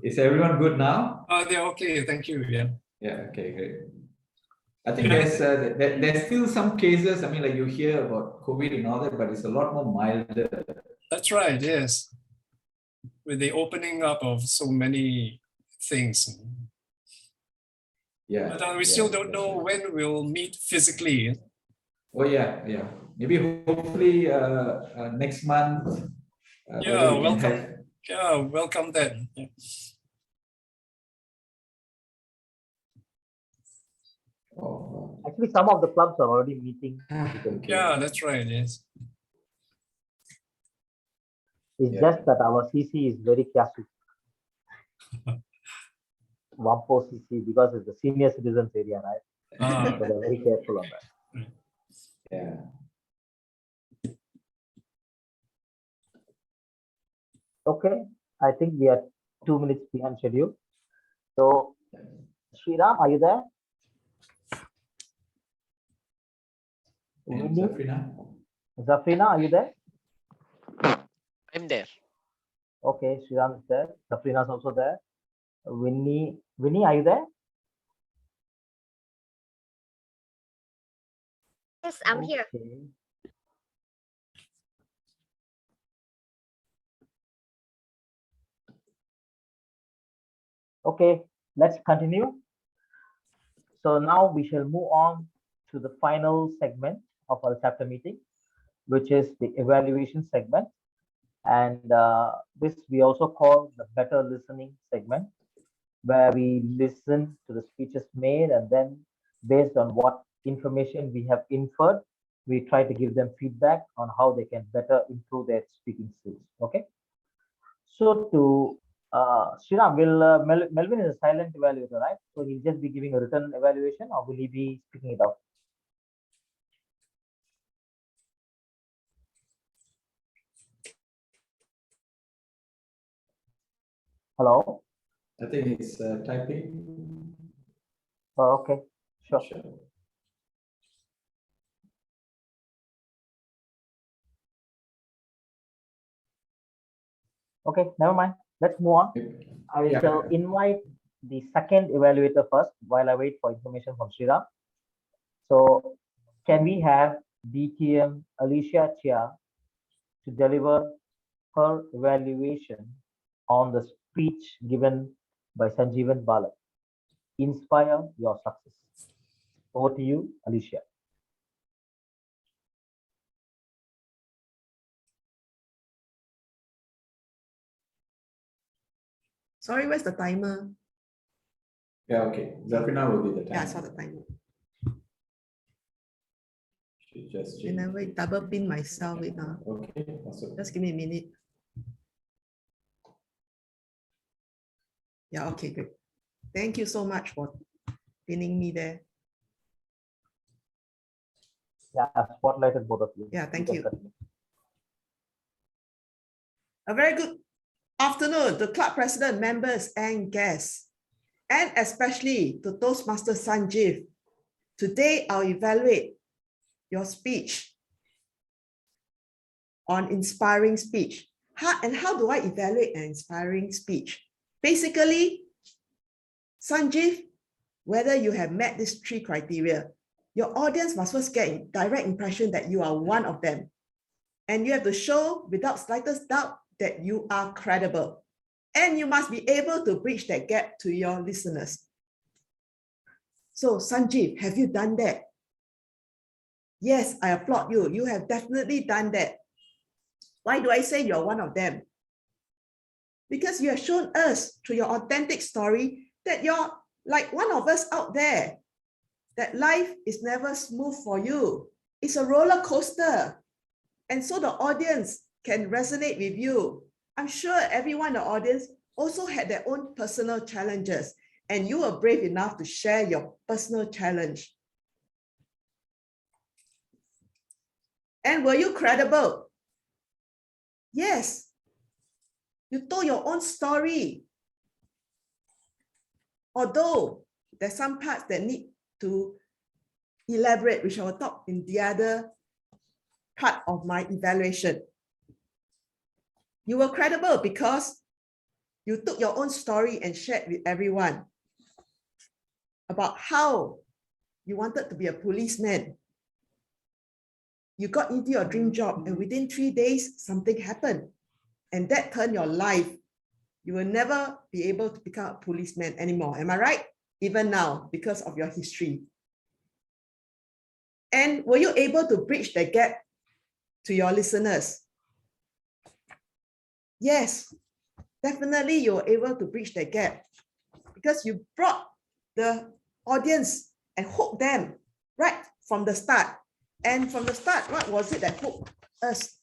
Is everyone good now? They're okay, thank you. Yeah. Yeah, okay, great. I think Yeah. there's still some cases, I mean, like you hear about COVID and all that, but it's a lot more milder. That's right, yes. With the opening up of so many things. Yeah. But we still don't know when we'll meet physically. Oh, yeah, yeah. Maybe hopefully next month. Yeah, we can welcome. have. Yeah, welcome then. Yeah. Oh, Actually, some of the clubs are already meeting. okay. Yeah, that's right, yes. It's Yeah. just that our CC is very careful. Whampoa CC, because it's the senior citizens area, right? Ah, So they're very careful on that. Yeah. Okay, I think we are 2 minutes behind schedule. So, Sriram, are you there? And Winnie, Zafrina? Zafrina, are you there? I'm there. Okay, Sriram is there. Zafrina is also there. Winnie, are you there? Yes, I'm here. Okay. Okay, let's continue. So now we shall move on to the final segment of our chapter meeting, which is the evaluation segment. And this we also call the better listening segment, where we listen to the speeches made, and then based on what information we have inferred, we try to give them feedback on how they can better improve their speaking skills. Okay. So to Sriram, will Melvin is a silent evaluator, right? So he'll just be giving a written evaluation, or will he be speaking it out? Hello. I think it's typing. Oh, okay, sure. Okay, never mind. Let's move on. I Yeah. shall invite the second evaluator first while I wait for information from Sriram. So can we have DTM Alicia Chia to deliver her evaluation on the speech given by Sanjeevan Balak? Inspire your success. Over to you, Alicia. Sorry, where's the timer? Yeah, okay. Zafrina will be the time. Yeah, I saw the timer. She just And I will double pin myself with Okay, awesome. just give me a minute. Yeah, okay, good. Thank you so much for pinning me there. Yeah, I've spotlighted both of you. Yeah, thank can you. continue. A very good afternoon to club president, members, and guests, and especially to Toastmaster Sanjeev. Today, I'll evaluate your speech on inspiring speech. How do I evaluate an inspiring speech? Basically, Sanjeev, whether you have met these 3 criteria, your audience must first get a direct impression that you are one of them. And you have to show without slightest doubt that you are credible. And you must be able to bridge that gap to your listeners. So Sanjeev, have you done that? Yes, I applaud you. You have definitely done that. Why do I say you're one of them? Because you have shown us through your authentic story that you're like one of us out there, that life is never smooth for you. It's a roller coaster. And so the audience can resonate with you. I'm sure everyone in the audience also had their own personal challenges, and you were brave enough to share your personal challenge. And were you credible? Yes. You told your own story. Although there's some parts that need to elaborate, which I will talk in the other part of my evaluation. You were credible because you took your own story and shared with everyone about how you wanted to be a policeman. You got into your dream job, and within 3 days, something happened. And that turned your life. You will never be able to become a policeman anymore. Am I right? Even now, because of your history. And were you able to bridge the gap to your listeners? Yes, definitely you were able to bridge the gap because you brought the audience and hooked them right from the start. And from the start, what was it that hooked us?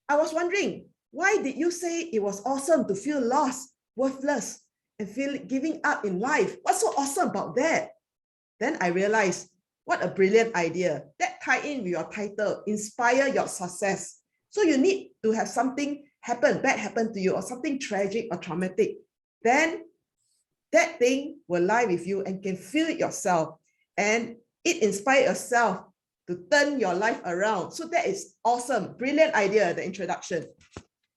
I was wondering, why did you say it was awesome to feel lost, worthless, and feel giving up in life? What's so awesome about that? Then I realized, what a brilliant idea. That tie in with your title, inspire your success. So you need to have something bad happen to you, or something tragic or traumatic. Then that thing will lie with you and can feel it yourself. And it inspires yourself to turn your life around. So that is awesome. Brilliant idea, the introduction.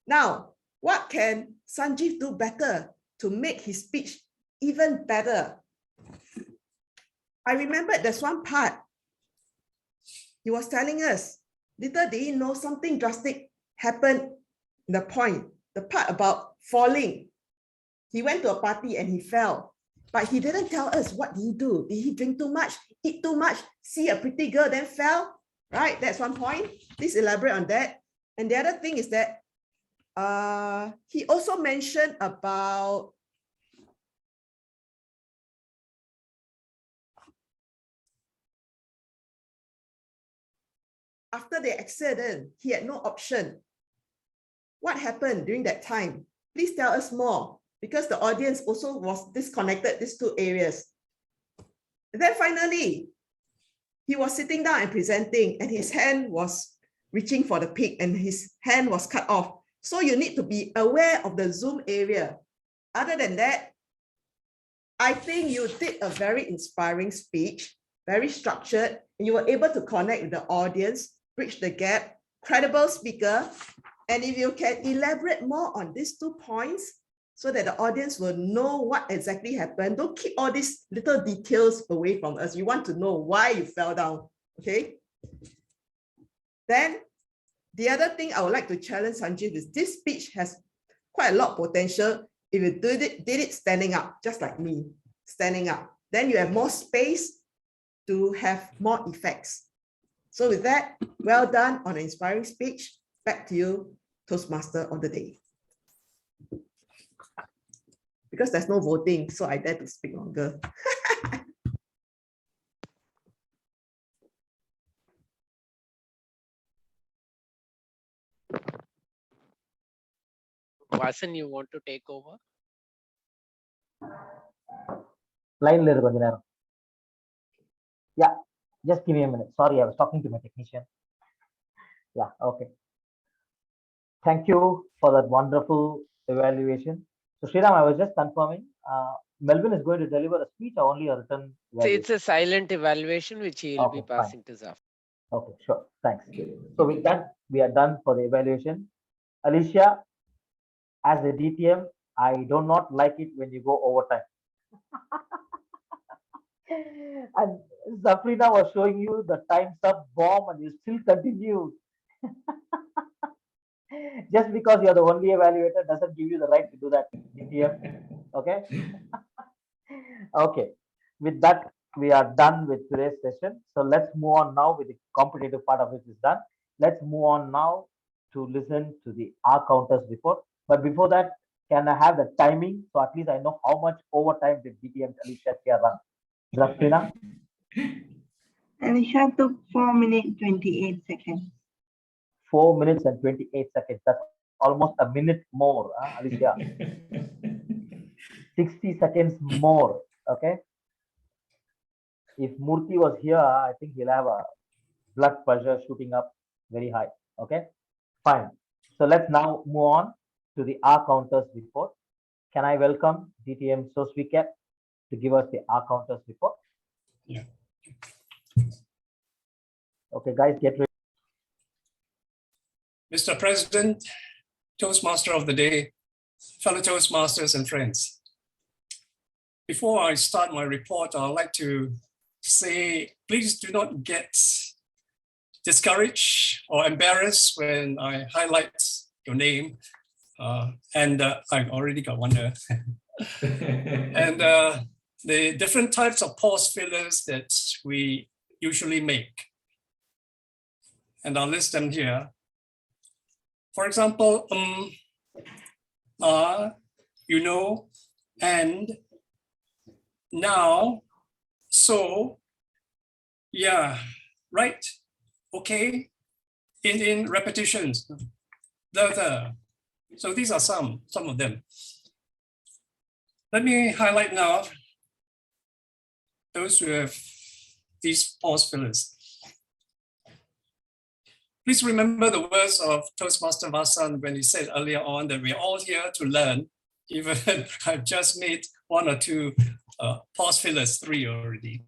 Now, what can Sanjeev do better to make his speech even better? I remember there's one part he was telling us, little did he know something drastic happened in the part about falling. He went to a party and he fell, but he didn't tell us what did he do. Did he drink too much, eat too much, see a pretty girl, then fell? Right, that's one point. Please elaborate on that. And the other thing is that he also mentioned about after the accident, he had no option. What happened during that time? Please tell us more, because the audience also was disconnected, these two areas. And then finally, he was sitting down and presenting, and his hand was reaching for the peak, and his hand was cut off. So you need to be aware of the zoom area. Other than that, I think you did a very inspiring speech, very structured, and you were able to connect with the audience, bridge the gap, credible speaker. And if you can elaborate more on these 2 points so that the audience will know what exactly happened, don't keep all these little details away from us. We want to know why you fell down, okay? Then the other thing I would like to challenge Sanjeev is this speech has quite a lot of potential if you did it standing up, just like me, standing up. Then you have more space to have more effects. So with that, well done on an inspiring speech. Back to you, Toastmaster of the day. Because there's no voting, so I dare to speak longer. Vasan, you want to take over? Line la iru konja neram. Yeah, just give me a minute. Sorry, I was talking to my technician. Yeah, okay. Thank you for that wonderful evaluation. So Sriram, I was just confirming, Melvin is going to deliver a speech or only a written So it's evaluation? a silent evaluation which he will be Okay, fine. passing to Zaf. Okay, sure. Thanks. So with that, we are done for the evaluation. Alicia, as a DTM, I do not like it when you go overtime. And Zafrina was showing you the time's up bomb and you still continue. Just because you're the only evaluator doesn't give you the right to do that, DTM. Okay? Okay. With that, we are done with today's session. So let's move on now with the competitive part of it is done. Let's move on now to listen to the R counters report. But before that, can I have the timing? So at least I know how much overtime did DTM Alicia here run. Zafrina? Alicia took 4 minutes 28 seconds. 4 minutes and 28 seconds. That's almost a minute more, Alicia. 60 seconds more. Okay. If Murthy was here, I think he'll have a blood pressure shooting up very high. Okay. Fine. So let's now move on to the R counters report. Can I welcome DTM Sosviket to give us the R counters report? Yeah. Okay, guys, get ready. Mr. President, Toastmaster of the day, fellow Toastmasters and friends. Before I start my report, I'd like to say, please do not get discouraged or embarrassed when I highlight your name. I've already got one there. And the different types of pause fillers that we usually make. And I'll list them here. For example, you know, and, now, so, yeah, right, okay, in repetitions, the. So these are some of them. Let me highlight now those who have these pause fillers. Please remember the words of Toastmaster Vasan when he said earlier on that we're all here to learn, even I've just made one or two pause fillers, 3 already.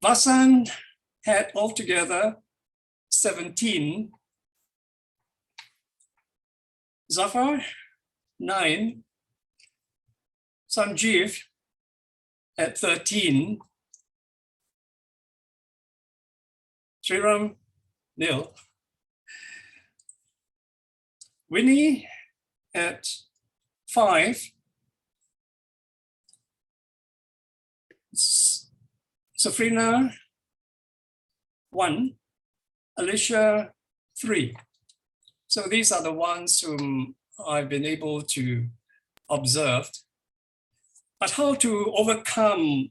Vasan had altogether 17, Zafar 9, Sanjeev at 13, Sriram nil, Winnie at 5, Safrina 1, Alicia 3. So these are the ones whom I've been able to observe. But how to overcome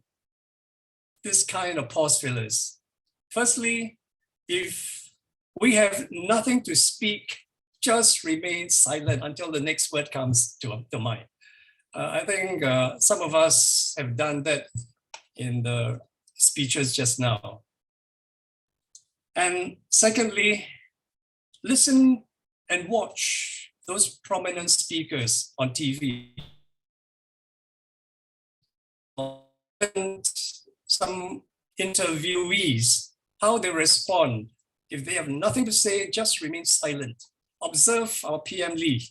this kind of pause fillers? Firstly, if we have nothing to speak, just remain silent until the next word comes to mind. I think some of us have done that in the speeches just now. And secondly, listen and watch those prominent speakers on TV. And some interviewees, how they respond. If they have nothing to say, just remain silent. Observe our PM Lee,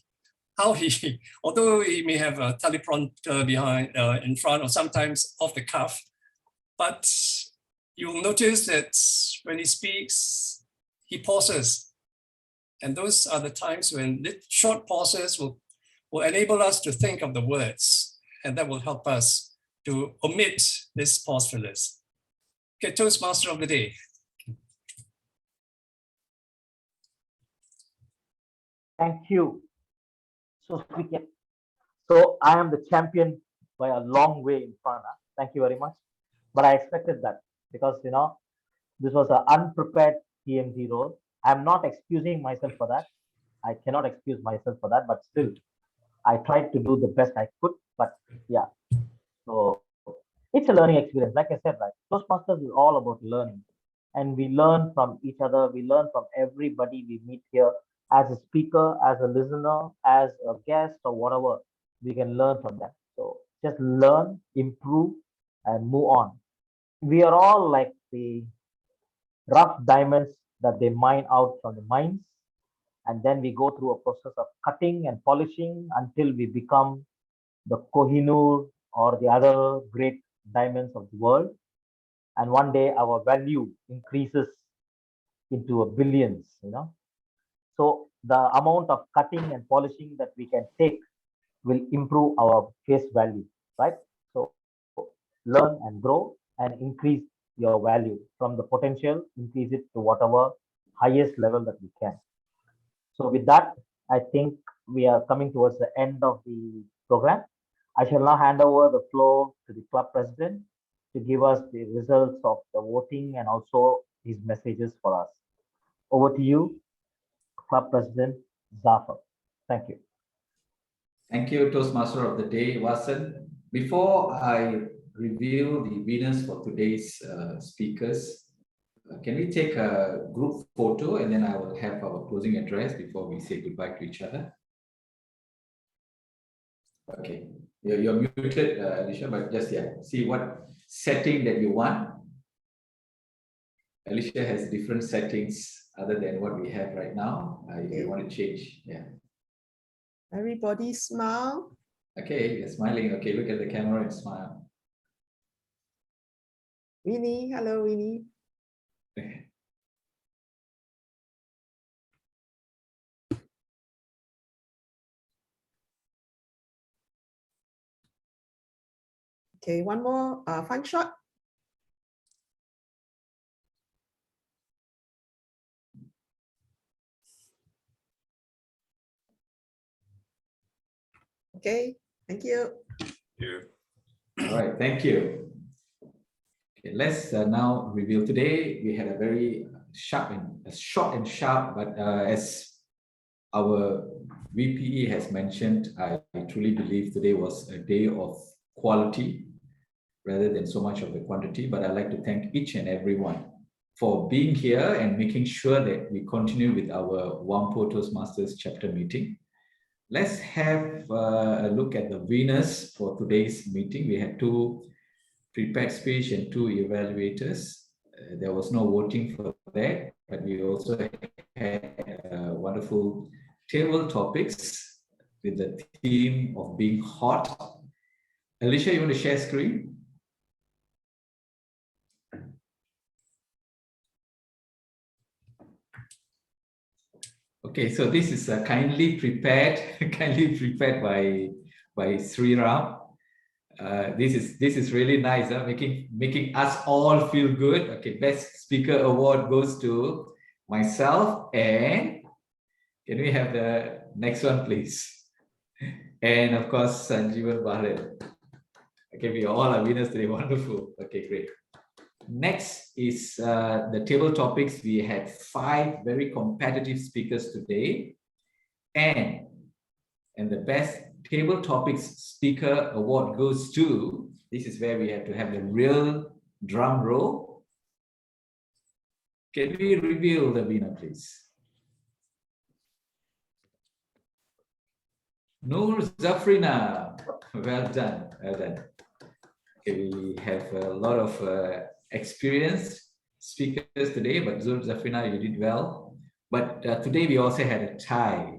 how he, although he may have a teleprompter behind, in front, or sometimes off the cuff, but you'll notice that when he speaks, he pauses. And those are the times when short pauses will enable us to think of the words, and that will help us to omit this pause fillers. Okay, Toastmaster of the day. Thank you. So I am the champion by a long way in front. Thank you very much. But I expected that because, you know, this was an unprepared TMT role. I'm not excusing myself for that. I cannot excuse myself for that, but still, I tried to do the best I could. But yeah, so it's a learning experience. Like I said, right, Toastmasters is all about learning. And we learn from each other. We learn from everybody we meet here. As a speaker, as a listener, as a guest, or whatever, we can learn from them. So just learn, improve, and move on. We are all like the rough diamonds that they mine out from the mines. And then we go through a process of cutting and polishing until we become the Kohinoor or the other great diamonds of the world. And one day our value increases into a billions, you know. So the amount of cutting and polishing that we can take will improve our face value, right? So learn and grow and increase your value from the potential, increase it to whatever highest level that we can. So with that, I think we are coming towards the end of the program. I shall now hand over the floor to the club president to give us the results of the voting and also his messages for us. Over to you, Club President Zafar. Thank you. Thank you, Toastmaster of the Day, Wasan. Before I reveal the winners for today's speakers, can we take a group photo and then I will have our closing address before we say goodbye to each other? Okay, you're muted, Alicia, but just see what setting that you want. Alicia has different settings other than what we have right now. If you want to change, Everybody smile. Okay, you're smiling. Okay, look at the camera and smile. Winnie, hello, Winnie. Okay, one more fun shot. Okay, thank you. All right, thank you. Okay, let's now reveal. Today we had a very short and sharp, but as our VPE has mentioned, I truly believe today was a day of quality rather than so much of the quantity. But I'd like to thank each and everyone for being here and making sure that we continue with our Whampoa Toastmasters chapter meeting. Let's have a look at the winners for today's meeting. We had 2 prepared speech and 2 evaluators. There was no voting for that, but we also had wonderful table topics with the theme of being hot. Alicia, you want to share screen? Okay, so this is kindly prepared by Sri Ram. This is really nice, making us all feel good. Okay, best speaker award goes to myself, and can we have the next one, please? And of course, Sanjeevan Baran. Okay, we all are winners today. Wonderful. Okay, great. Next is the table topics. We had 5 very competitive speakers today, and the best table topics speaker award goes to, this is where we have to have the real drum roll. Can we reveal the winner, please? Noor Zafrina. Well done, well done. Okay, we have a lot of experienced speakers today, but Noor Zafrina, you did well. But today we also had a tie.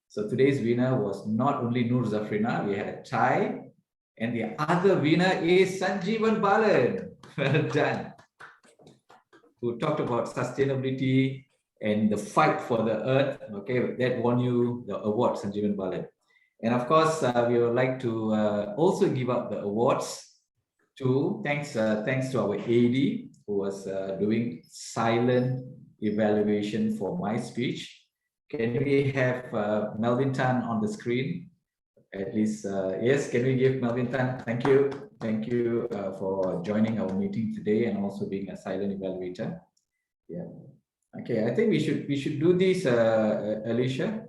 So today's winner was not only Noor Zafrina, we had a tie, and the other winner is Sanjeevan Balan. Well done. Who talked about sustainability and the fight for the earth. Okay, that won you the award, Sanjeevan Balan. And of course, we would like to also give out the awards to thanks to our AD who was doing silent evaluation for my speech. Can we have Melvin Tan on the screen? At least, yes, can we give Melvin Tan? Thank you. Thank you for joining our meeting today and also being a silent evaluator. Yeah. Okay, I think we should do this, Alicia.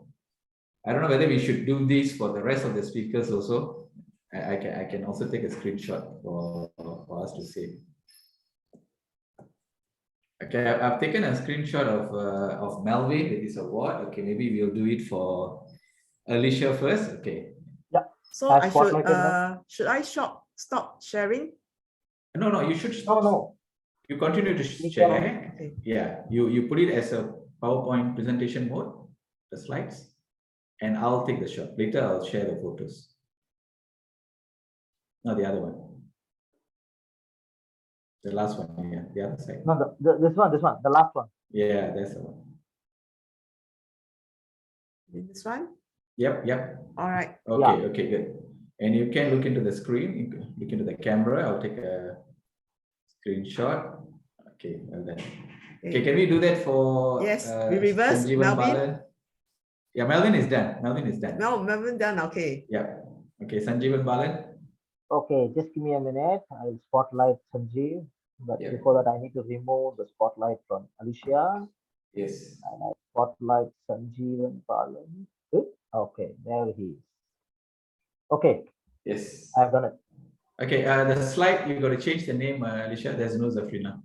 I don't know whether we should do this for the rest of the speakers also. I can also take a screenshot for us to see. Okay, I've taken a screenshot of Melvin with this award. Okay, maybe we'll do it for Alicia first. Okay. Yeah. So I should I stop sharing? No, you should. No. You continue to share. Okay. Yeah, you put it as a PowerPoint presentation mode, the slides, and I'll take the shot. Later, I'll share the photos. No, the other one. The last one, yeah, the other side. No, this one, the last one. Yeah, that's the one. This one? Yep. All right. Okay, yeah. Okay, good. And you can look into the screen, look into the camera. I'll take a screenshot. Okay, well done. Okay, can we do that for we reverse Melvin? Balan? Yeah, Melvin is done. No, Melvin done, okay. Yeah. Okay, Sanjeevan Balan. Okay, just give me a minute. I'll spotlight Sanjeev. But before that, I need to remove the spotlight from Alicia. Yes. And I spotlight Sanjeevan Balan. Good. Okay, there he is. Okay, Yes. I've done it. Okay, the slide, you got to change the name, Alicia. There's no Zafrina.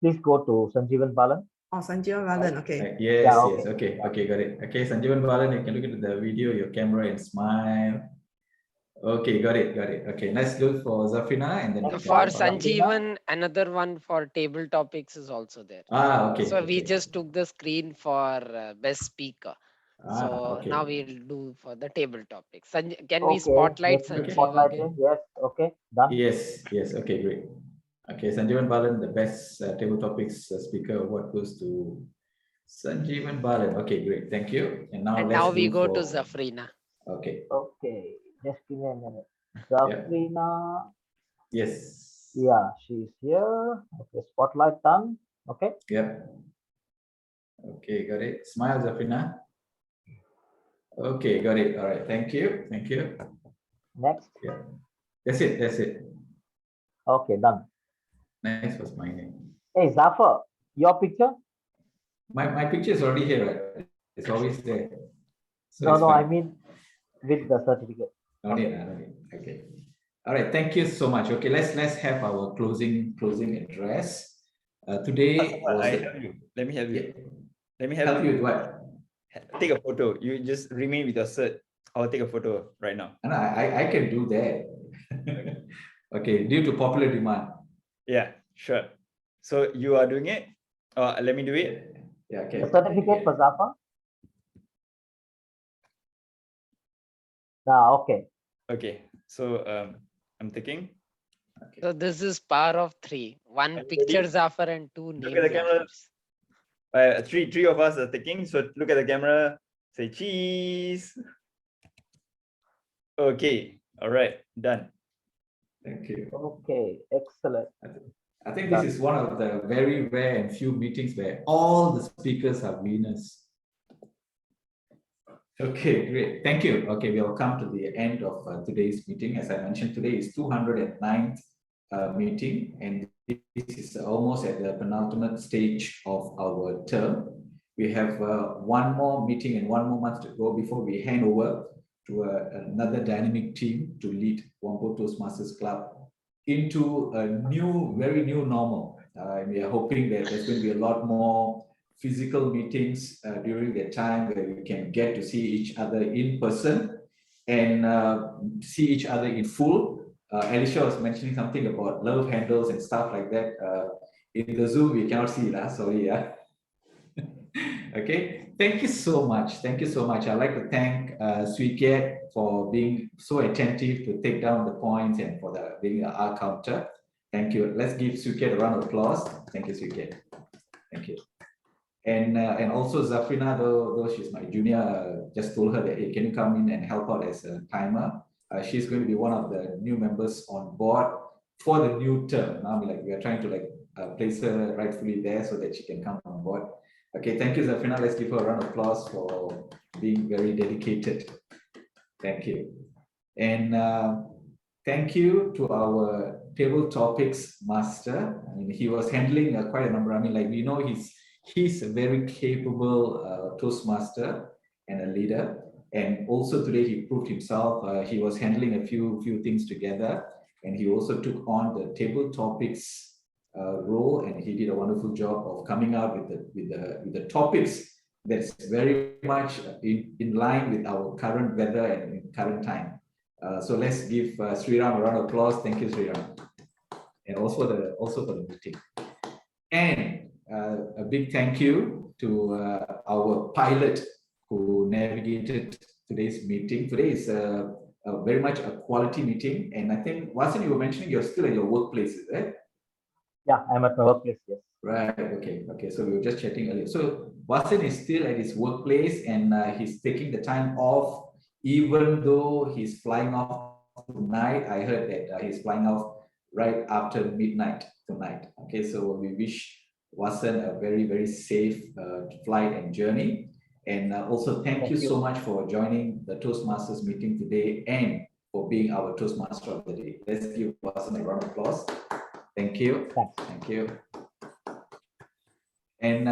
Please go to Sanjeevan Balan. Oh, Sanjeevan Balan, okay. Yes, Yeah, yes. Okay, okay, got it. Okay, Sanjeevan Balan, you can look at the video, your camera, and smile. Okay, got it, got it. Okay, let's look for Zafrina and then Next For one, Balan. Sanjeevan, another one for table topics is also there. Ah, okay. So we okay. just took the screen for best speaker. Ah, So okay. now we'll do for the table topics. Can we Okay, spotlight let me Sanjeev spotlight again? him. Yes, okay, done. Yes, yes. Okay, great. Okay, Sanjeevan Balan, the best table topics speaker award goes to Sanjeevan Balan. Okay, great. Thank you. And now And let's now we do go to for- Zafrina. Okay. Okay, just give me a minute. Zafrina, Yes. yeah, she's here. Okay, spotlight done. Okay, Yep. Okay, got it. Smile, Zafrina. Okay, got it. All right. Thank you. Thank you. next. Yeah. That's it. That's it. Okay, done. Next was my name. Hey, Zafar, your picture? My picture is already here, right? It's always there. So No, it's no, I fine. mean with the certificate. No need, no need. Okay. All right. Thank you so much. Okay, let's have our closing address. Today was I help you. Let me help you. Yeah. Let me Help help you you. with what? Take a photo. You just remain with your cert. I'll take a photo right now. And I can do that. Okay, due to popular demand. Yeah, sure. So you are doing it? Let me do it. Yeah, okay. The certificate for Zafar? Ah, okay. Okay. So I'm taking. Okay. So this is power of three. One Are you picture ready? Zafar and two Look name at the camera. Zafars. Three of us are taking. So look at the camera. Say cheese. Okay. All right. Done. Thank you. Okay, excellent. I think this is one of the very rare and few meetings where all the speakers are winners. Okay, great. Thank you. Okay, we will come to the end of today's meeting. As I mentioned, today is 209th meeting, and this is almost at the penultimate stage of our term. We have one more meeting and one more month to go before we hand over to another dynamic team to lead Whampoa Toastmasters Club into a new, very new normal. We are hoping that there's going to be a lot more physical meetings during that time where we can get to see each other in person and see each other in full. Alicia was mentioning something about love handles and stuff like that. In the Zoom, we cannot see that. Sorry, yeah. Okay, thank you so much. Thank you so much. I'd like to thank Sweet Cat for being so attentive to take down the points and for being our counter. Thank you. Let's give Sweet Cat a round of applause. Thank you, Sweet Cat. Thank you. And also Zafrina, though she's my junior, just told her that, hey, can you come in and help out as a timer? She's going to be one of the new members on board for the new term. Now, we are trying to place her rightfully there so that she can come on board. Okay, thank you, Zafrina. Let's give her a round of applause for being very dedicated. Thank you. And thank you to our table topics master. I mean, he was handling quite a number. I mean, we know he's a very capable Toastmaster and a leader. And also today he proved himself. He was handling a few things together, and he also took on the table topics role, and he did a wonderful job of coming out with the topics that's very much in line with our current weather and current time. So let's give Sriram a round of applause. Thank you, Sriram, and also for the meeting. And a big thank you to our pilot who navigated today's meeting. Today is very much a quality meeting, and I think Wasan, you were mentioning you're still at your workplace, is it? Yeah, I'm at my workplace, yes. Right. Okay. So we were just chatting earlier. So Wasan is still at his workplace, and he's taking the time off, even though he's flying off tonight. I heard that he's flying off right after midnight tonight. Okay, so we wish Wasan a very, very safe flight and journey. And also thank you so much for joining the Toastmasters meeting today and for being our Toastmaster of the day. Let's give Wasan a round of applause. Thank you. Thanks. Thank you. And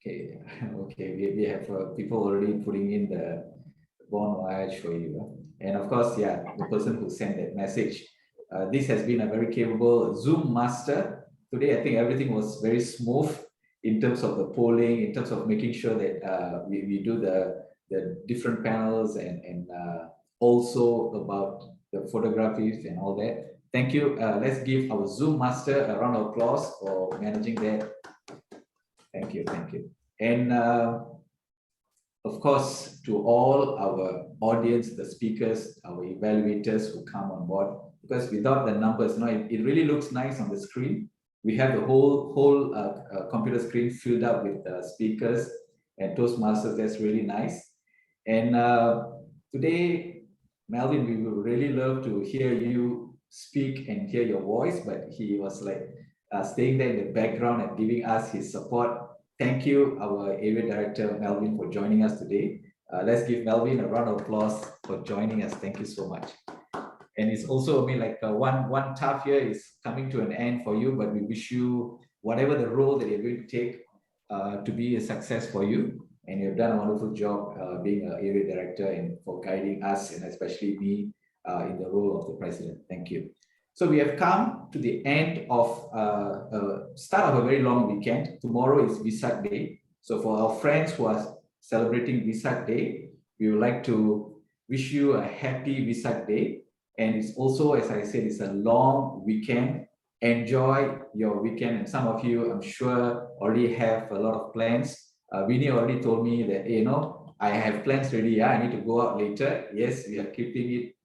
okay, okay, we have people already putting in the bon voyage for you. And of course, yeah, the person who sent that message. This has been a very capable Zoom master. Today, I think everything was very smooth in terms of the polling, in terms of making sure that we do the different panels and also about the photographies and all that. Thank you. Let's give our Zoom master a round of applause for managing that. Thank you, thank you. And of course, to all our audience, the speakers, our evaluators who come on board, because without the numbers, it really looks nice on the screen. We have the whole computer screen filled up with speakers and Toastmasters. That's really nice. And today, Melvin, we would really love to hear you speak and hear your voice, but he was like staying there in the background and giving us his support. Thank you, our area director, Melvin, for joining us today. Let's give Melvin a round of applause for joining us. Thank you so much. And it's also, I mean, like one tough year is coming to an end for you, but we wish you whatever the role that you're going to take to be a success for you. And you've done a wonderful job being an area director and for guiding us, and especially me in the role of the president. Thank you. So we have come to the end of start of a very long weekend. Tomorrow is Vesak Day. So for our friends who are celebrating Vesak Day, we would like to wish you a happy Vesak Day. And it's also, as I said, it's a long weekend. Enjoy your weekend. And some of you, I'm sure, already have a lot of plans. Vinny already told me that, you know, I have plans ready. Yeah, I need to go out later. Yes, we are keeping it,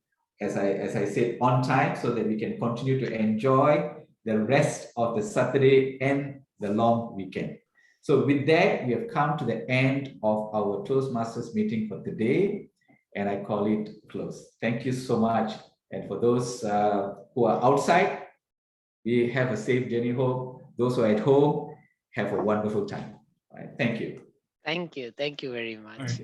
as I said, on time so that we can continue to enjoy the rest of the Saturday and the long weekend. So with that, we have come to the end of our Toastmasters meeting for today, and I call it closed. Thank you so much. And for those who are outside, we have a safe journey home. Those who are at home, have a wonderful time. All right. Thank you. Thank you. Thank you very much.